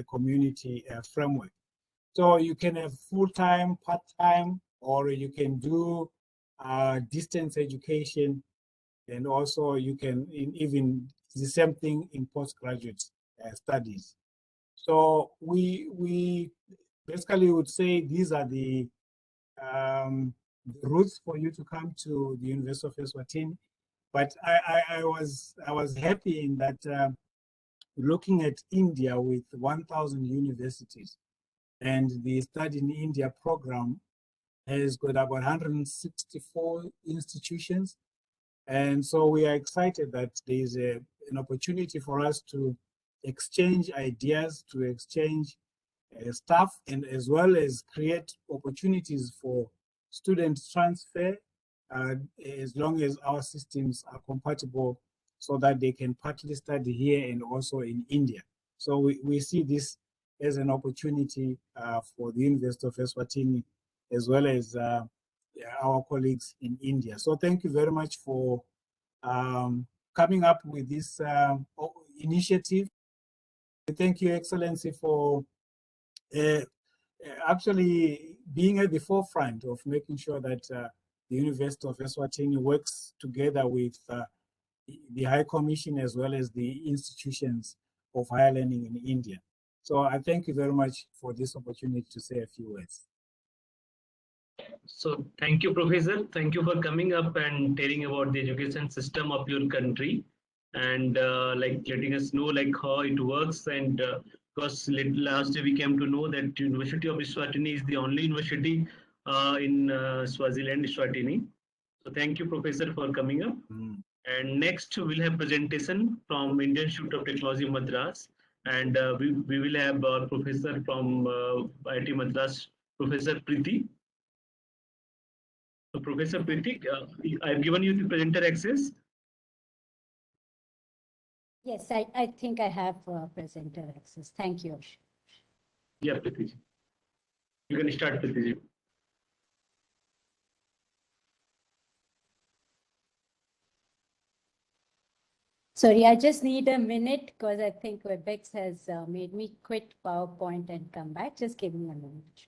Community framework. So you can have full-time, part-time, or you can do distance education, and also you can even the same thing in postgraduate studies. So we basically would say these are the routes for you to come to the University of Eswatini. But I was happy in that looking at India with 1,000 universities, and the Study in India program has got about 164 institutions. And so we are excited that there is an opportunity for us to exchange ideas, to exchange staff, and as well as create opportunities for student transfer as long as our systems are compatible so that they can partly study here and also in India. So we see this as an opportunity for the University of Eswatini as well as our colleagues in India. So thank you very much for coming up with this initiative. Thank you, Excellency, for actually being at the forefront of making sure that the University of Eswatini works together with the High Commission as well as the institutions of higher learning in India. So I thank you very much for this opportunity to say a few words. So thank you, Professor. Thank you for coming up and telling about the education system of your country and like letting us know like how it works. And because last year we came to know that University of Eswatini is the only university in Swaziland, Eswatini. So thank you, Professor, for coming up. And next we'll have presentation from Indian Institute of Technology, Madras. And we will have our professor from IIT Madras, Professor Preeti. So Professor Preeti, I've given you the presenter access. Yes, I think I have presenter access. Thank you. Yeah, Preeti. You can start, Preeti. Sorry, I just need a minute because I think Webex has made me quit PowerPoint and come back. Just give me a minute.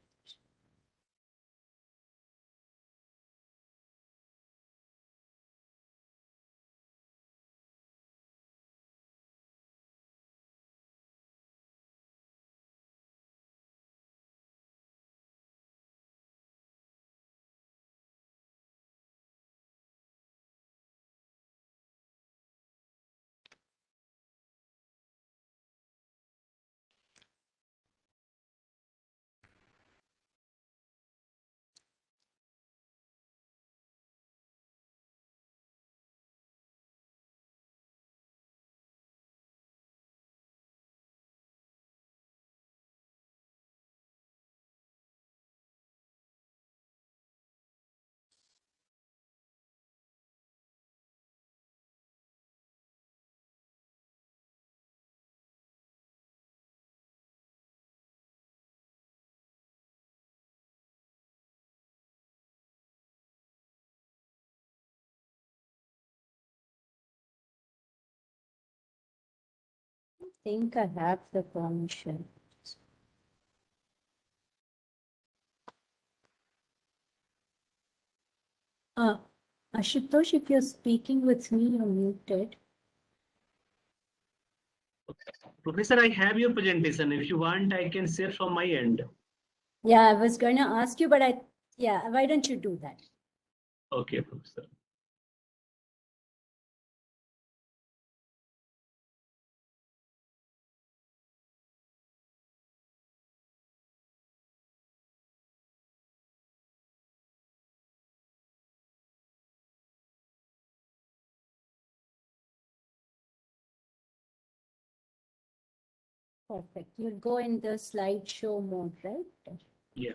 think I have the permission. Ashutosh, if you're speaking with me, you're muted. Professor, I have your presentation. If you want, I can share from my end. Yeah, I was going to ask you, but why don't you do that? Okay, Professor. Perfect. You'll go in the slideshow mode, right? Yeah.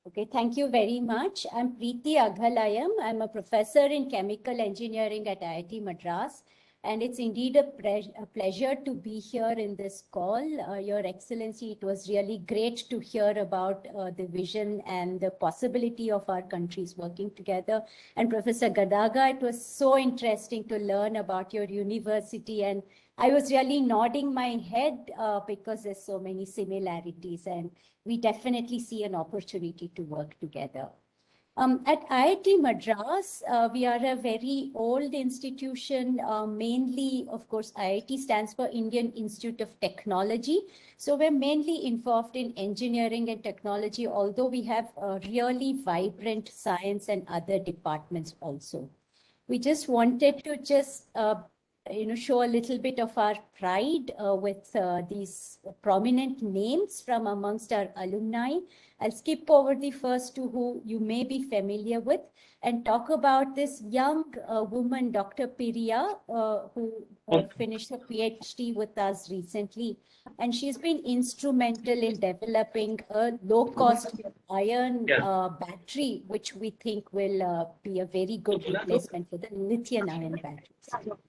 Okay, thank you very much. I'm Preeti Aghalayam. I'm a professor in chemical engineering at IIT Madras. And it's indeed a pleasure to be here in this call. Your Excellency, it was really great to hear about the vision and the possibility of our countries working together. And Professor Gadaga, it was so interesting to learn about your university. And I was really nodding my head because there's so many similarities, and we definitely see an opportunity to work together. At IIT Madras, we are a very old institution, mainly, of course, IIT stands for Indian Institute of Technology. So we're mainly involved in engineering and technology, although we have really vibrant science and other departments also. We just wanted to show a little bit of our pride with these prominent names from amongst our alumni. I'll skip over the first two who you may be familiar with and talk about this young woman, Dr. Piriya, who finished her PhD with us recently. And she's been instrumental in developing a low-cost iron battery, which we think will be a very good replacement for the lithium-ion batteries.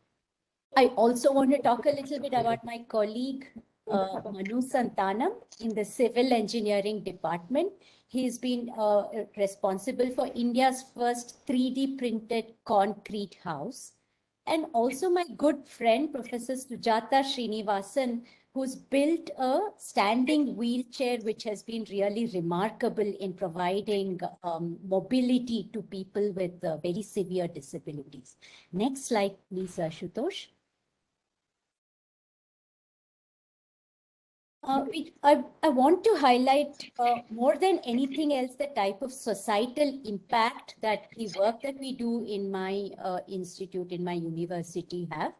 I also want to talk a little bit about my colleague, Manu Santanam, in the civil engineering department. He's been responsible for India's first 3D printed concrete house. And also my good friend, Professor Sujata Srinivasan, who's built a standing wheelchair, which has been really remarkable in providing mobility to people with very severe disabilities. Next slide, please, Ashutosh. I want to highlight more than anything else the type of societal impact that the work that we do in my institute, in my university have.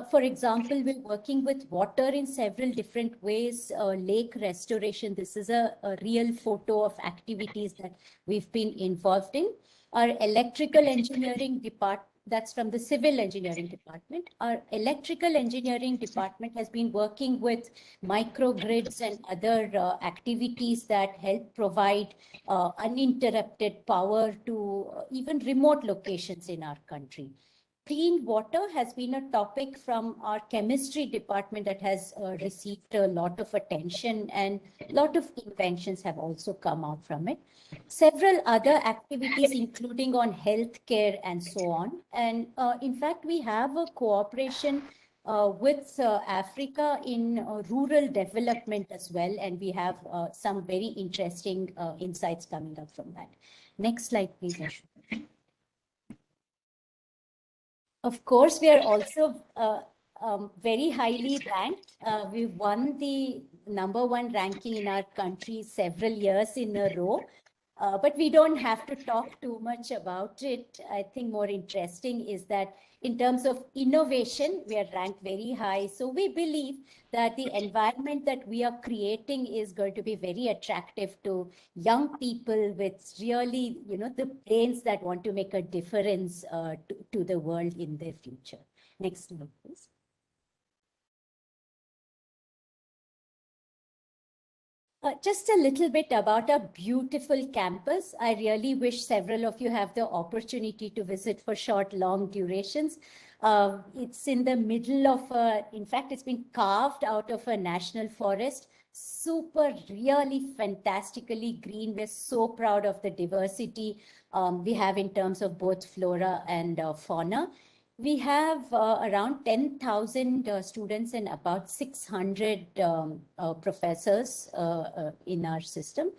For example, we're working with water in several different ways, lake restoration. This is a real photo of activities that we've been involved in. Our electrical engineering department, that's from the civil engineering department. Our electrical engineering department has been working with microgrids and other activities that help provide uninterrupted power to even remote locations in our country. Clean water has been a topic from our chemistry department that has received a lot of attention, and a lot of inventions have also come out from it. Several other activities, including on healthcare and so on. And in fact, we have a cooperation with Africa in rural development as well. And we have some very interesting insights coming up from that. Next slide, please, Ashu. Of course, we are also very highly ranked. We've won the #1 ranking in our country several years in a row. But we don't have to talk too much about it. I think more interesting is that in terms of innovation, we are ranked very high. So we believe that the environment that we are creating is going to be very attractive to young people with really, the brains that want to make a difference to the world in their future. Next slide, please. Just a little bit about our beautiful campus. I really wish several of you have the opportunity to visit for short, long durations. It's in the middle of in fact, it's been carved out of a national forest. Super, really fantastically green. We're so proud of the diversity we have in terms of both flora and fauna. we have around 10,000 students and about 600 professors in our system.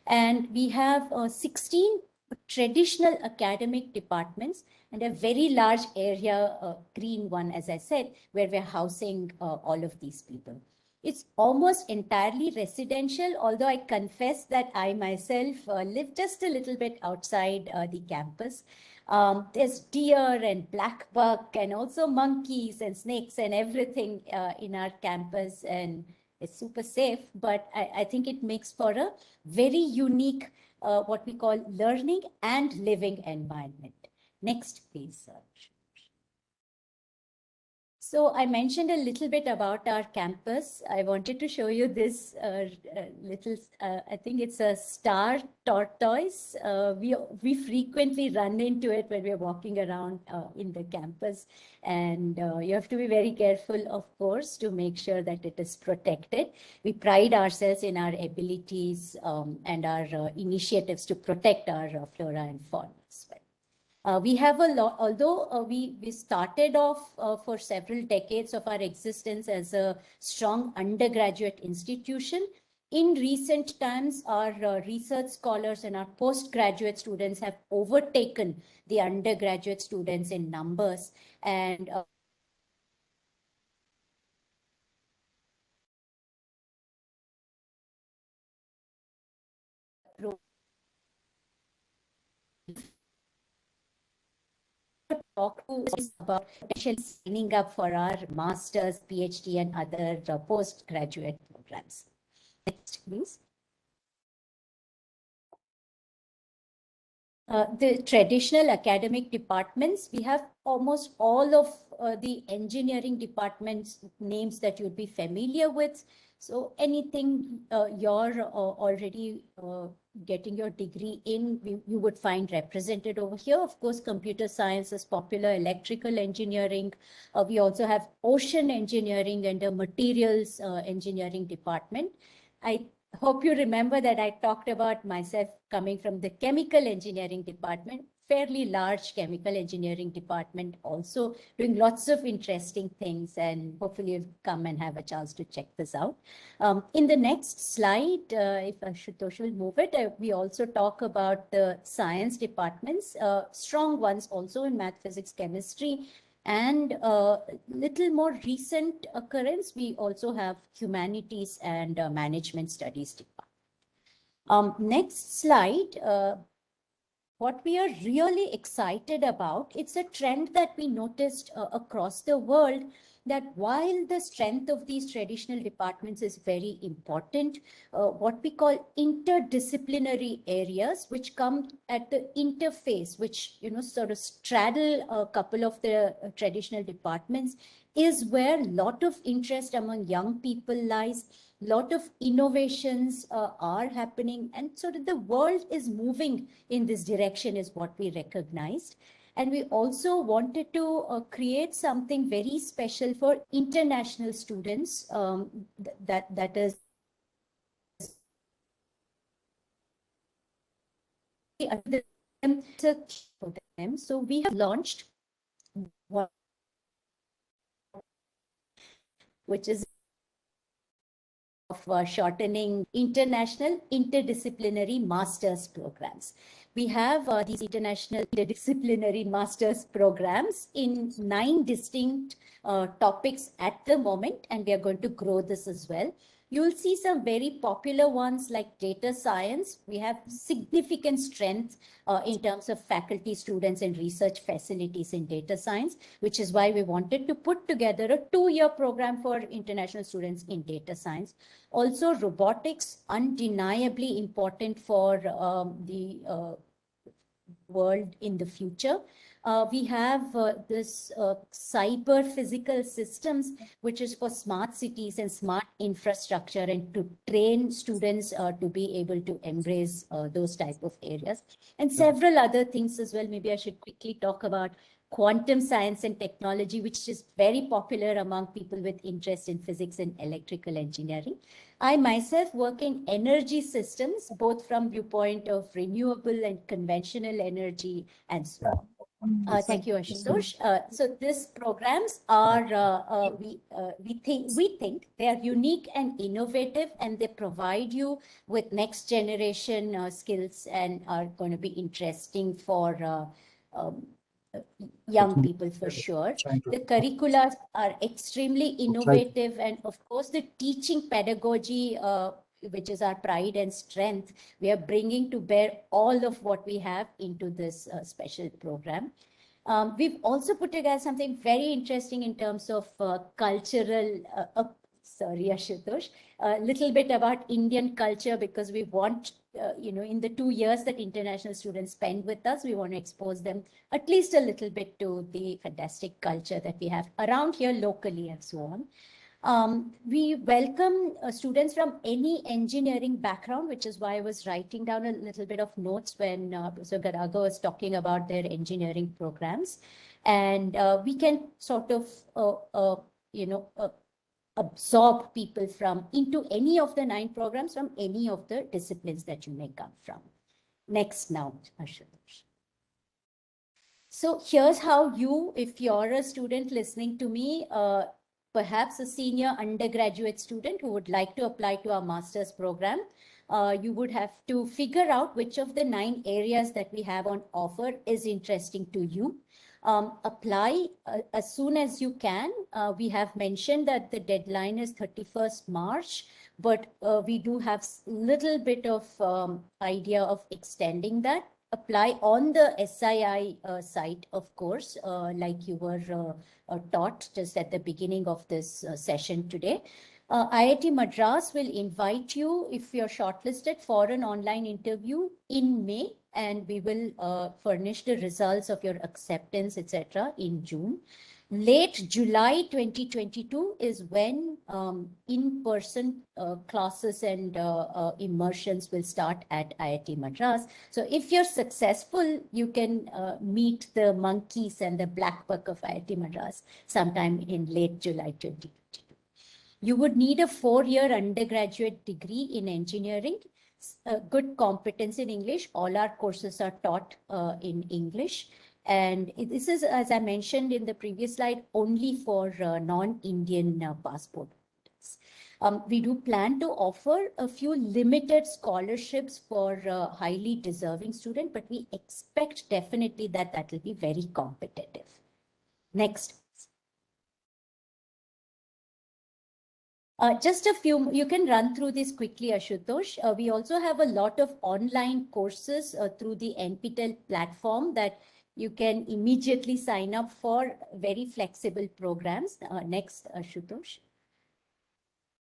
And we have 16 traditional academic departments and a very large area, green one, as I said, where we're housing all of these people. It's almost entirely residential, although I confess that I myself live just a little bit outside the campus. There's deer and black buck and also monkeys and snakes and everything in our campus, and it's super safe, but I think it makes for a very unique what we call learning and living environment. Next, please, sir. So I mentioned a little bit about our campus. I wanted to show you this little, I think it's a star tortoise. We frequently run into it when we're walking around in the campus. And you have to be very careful, of course, to make sure that it is protected. We pride ourselves in our abilities and our initiatives to protect our flora and fauna as well. We have a lot, although we started off for several decades of our existence as a strong undergraduate institution. In recent times, our research scholars and our postgraduate students have overtaken the undergraduate students in numbers. And talk to us about potentially signing up for our master's, PhD, and other postgraduate programs. Next, please. The traditional academic departments, we have almost all of the engineering departments names that you'd be familiar with. So anything you're already getting your degree in, you would find represented over here. Of course, computer science is popular, electrical engineering. We also have ocean engineering and a materials engineering department. I hope you remember that I talked about myself coming from the chemical engineering department, fairly large chemical engineering department, also doing lots of interesting things, and hopefully you'll come and have a chance to check this out. In the next slide, if Ashutosh will move it, we also talk about the science departments, strong ones also in math, physics, chemistry. And little more recent occurrence, we also have humanities and management studies department. Next slide. What we are really excited about, it's a trend that we noticed across the world, that while the strength of these traditional departments is very important, what we call interdisciplinary areas, which come at the interface, which sort of straddle a couple of the traditional departments, is where a lot of interest among young people lies. Lot of innovations are happening, and sort of the world is moving in this direction is what we recognized. And we also wanted to create something very special for international students that is for them. So we have launched one, which is of shortening international interdisciplinary master's programs. We have these international interdisciplinary master's programs in 9 distinct topics at the moment, and we are going to grow this as well. You'll see some very popular ones like data science. We have significant strength in terms of faculty, students, and research facilities in data science, which is why we wanted to put together a 2-year program for international students in data science. Also, robotics, undeniably important for the world in the future. We have this cyber physical systems, which is for smart cities and smart infrastructure, and to train students to be able to embrace those type of areas, and several other things as well. Maybe I should quickly talk about quantum science and technology, which is very popular among people with interest in physics and electrical engineering. I myself work in energy systems, both from viewpoint of renewable and conventional energy and so on. Thank you, Ashutosh. So these programs are, we think they are unique and innovative, and they provide you with next generation skills and are going to be interesting for young people for sure. The curricula are extremely innovative, and of course the teaching pedagogy, which is our pride and strength, we are bringing to bear all of what we have into this special program. We've also put together something very interesting in terms of cultural, sorry, Ashutosh, a little bit about Indian culture, because we want, in the 2 years that international students spend with us, we want to expose them at least a little bit to the fantastic culture that we have around here locally and so on. We welcome students from any engineering background, which is why I was writing down a little bit of notes when Professor Garaga was talking about their engineering programs. And we can sort of, absorb people into any of the 9 programs from any of the disciplines that you may come from. Next now, Ashutosh. So here's how you, if you're a student listening to me, perhaps a senior undergraduate student who would like to apply to our master's program, you would have to figure out which of the 9 areas that we have on offer is interesting to you. Apply as soon as you can. We have mentioned that the deadline is 31st March, but we do have a little bit of idea of extending that. Apply on the SII site, of course, like you were taught just at the beginning of this session today. IIT Madras will invite you, if you're shortlisted, for an online interview in May, and we will furnish the results of your acceptance, etc. in June. Late July 2022 is when in-person classes and immersions will start at IIT Madras. So if you're successful, you can meet the monkeys and the black buck of IIT Madras sometime in late July 2022. You would need a 4-year undergraduate degree in engineering, good competence in English. All our courses are taught in English. And this is, as I mentioned in the previous slide, only for non-Indian passport holders. We do plan to offer a few limited scholarships for highly deserving students, but we expect definitely that that will be very competitive. Next. Just a few, you can run through this quickly, Ashutosh. We also have a lot of online courses through the NPTEL platform that you can immediately sign up for, very flexible programs. Next, Ashutosh.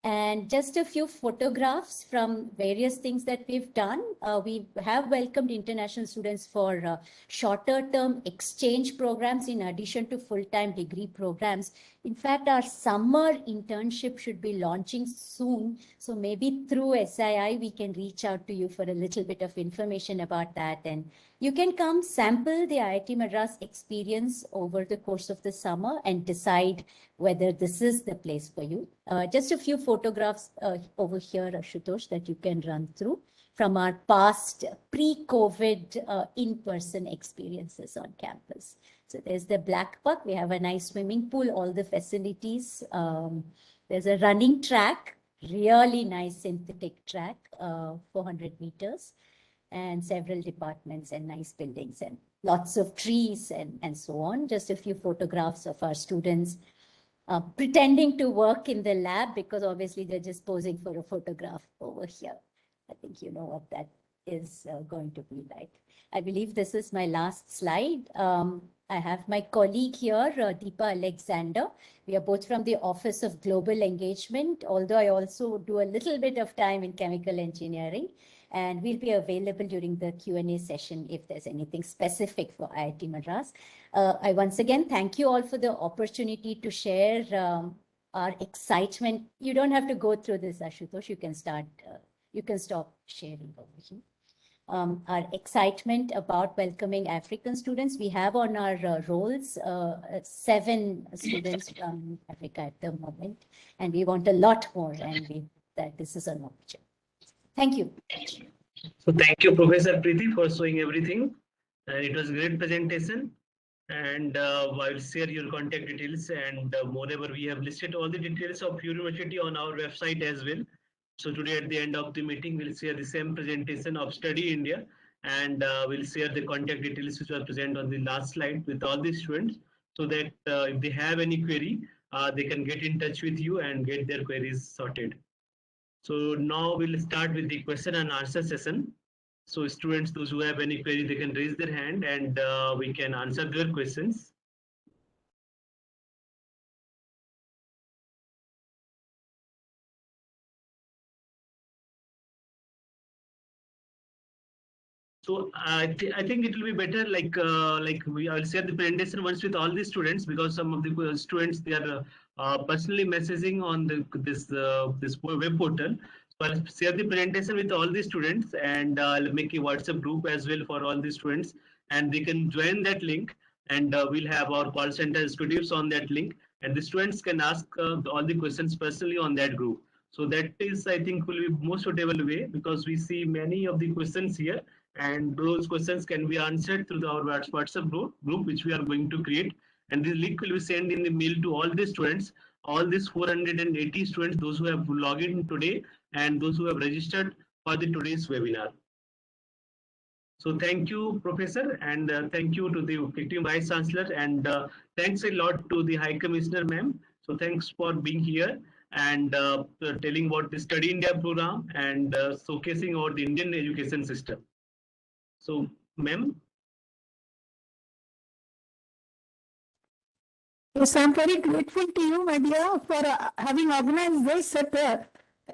And just a few photographs from various things that we've done. We have welcomed international students for shorter term exchange programs in addition to full-time degree programs. In fact, our summer internship should be launching soon. So maybe through SII, we can reach out to you for a little bit of information about that. And you can come sample the IIT Madras experience over the course of the summer and decide whether this is the place for you. Just a few photographs over here, Ashutosh, that you can run through from our past pre-COVID in-person experiences on campus. So there's the black buck. We have a nice swimming pool, all the facilities. There's a running track, really nice synthetic track, 400 meters, and several departments and nice buildings and lots of trees and so on. Just a few photographs of our students pretending to work in the lab, because obviously they're just posing for a photograph over here. I think you know what that is going to be like. I believe this is my last slide. I have my colleague here, Deepa Alexander. We are both from the Office of Global Engagement, although I also do a little bit of time in chemical engineering, and we'll be available during the Q&A session if there's anything specific for IIT Madras. I once again thank you all for the opportunity to share our excitement. You don't have to go through this, Ashutosh. You can start. You can stop sharing over here. Our excitement about welcoming African students. We have on our rolls 7 students from Africa at the moment, and we want a lot more, and that this is an opportunity. Thank you. So thank you, Professor Preeti, for showing everything. It was a great presentation. And I'll share your contact details, and moreover, we have listed all the details of your university on our website as well. So today at the end of the meeting, we'll share the same presentation of Study India, and we'll share the contact details which are present on the last slide with all the students, so that if they have any query, they can get in touch with you and get their queries sorted. So now we'll start with the question and answer session. So students, those who have any query, they can raise their hand, and we can answer their questions. So I think it will be better, I'll share the presentation once with all the students, because some of the students, they are personally messaging on this web portal. So I'll share the presentation with all the students, and I'll make a WhatsApp group as well for all the students, and they can join that link, and we'll have our call center executives on that link, and the students can ask all the questions personally on that group. So that is, I think, will be most suitable way, because we see many of the questions here, and those questions can be answered through our WhatsApp group, which we are going to create. And the link will be sent in the mail to all the students, all these 480 students, those who have logged in today and those who have registered for the today's webinar. So thank you, Professor, and thank you to the Acting Vice Chancellor, and thanks a lot to the High Commissioner, ma'am. So thanks for being here and telling about the Study India program and showcasing about the Indian education system. So, ma'am. Yes, I'm very grateful to you, my dear, for having organized this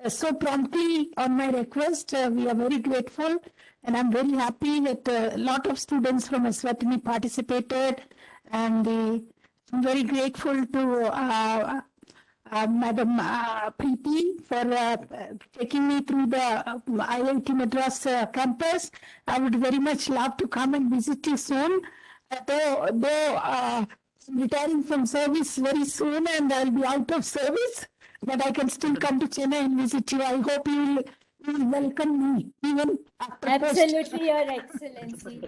so promptly on my request. We are very grateful, and I'm very happy that a lot of students from Eswatini participated, and I'm very grateful to Madam Preeti for taking me through the IIT Madras campus. I would very much love to come and visit you soon. Though I'm retiring from service very soon and I'll be out of service, but I can still come to Chennai and visit you. I hope you will welcome me even after Absolutely, Your Excellency.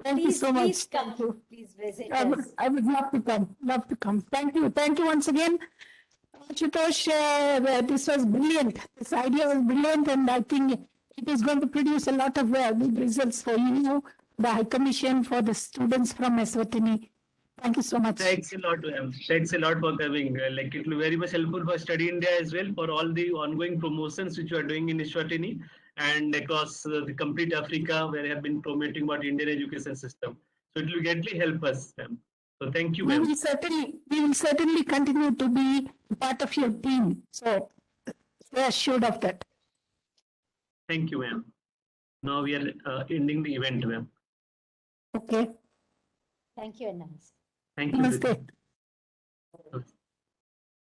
Thank you so much. Please come. Thank you. Please visit I us. would love to come. Love to come. Thank you. Thank you once again. Ashutosh, this was brilliant. This idea was brilliant, and I think it is going to produce a lot of good results for you, the High Commission, for the students from Eswatini. Thank you so much. Thanks a lot, ma'am. Thanks a lot for coming. Like, it will be very much helpful for Study India as well, for all the ongoing promotions which you are doing in Eswatini and across the complete Africa, where I have been promoting about Indian education system. So it will greatly help us, ma'am. So thank you, We ma'am. will certainly continue to be part of your team. So stay assured of that. Thank you, ma'am. Now we are ending the event, ma'am. Okay. Thank you, Anas. Thank you. Namaste. Preeti.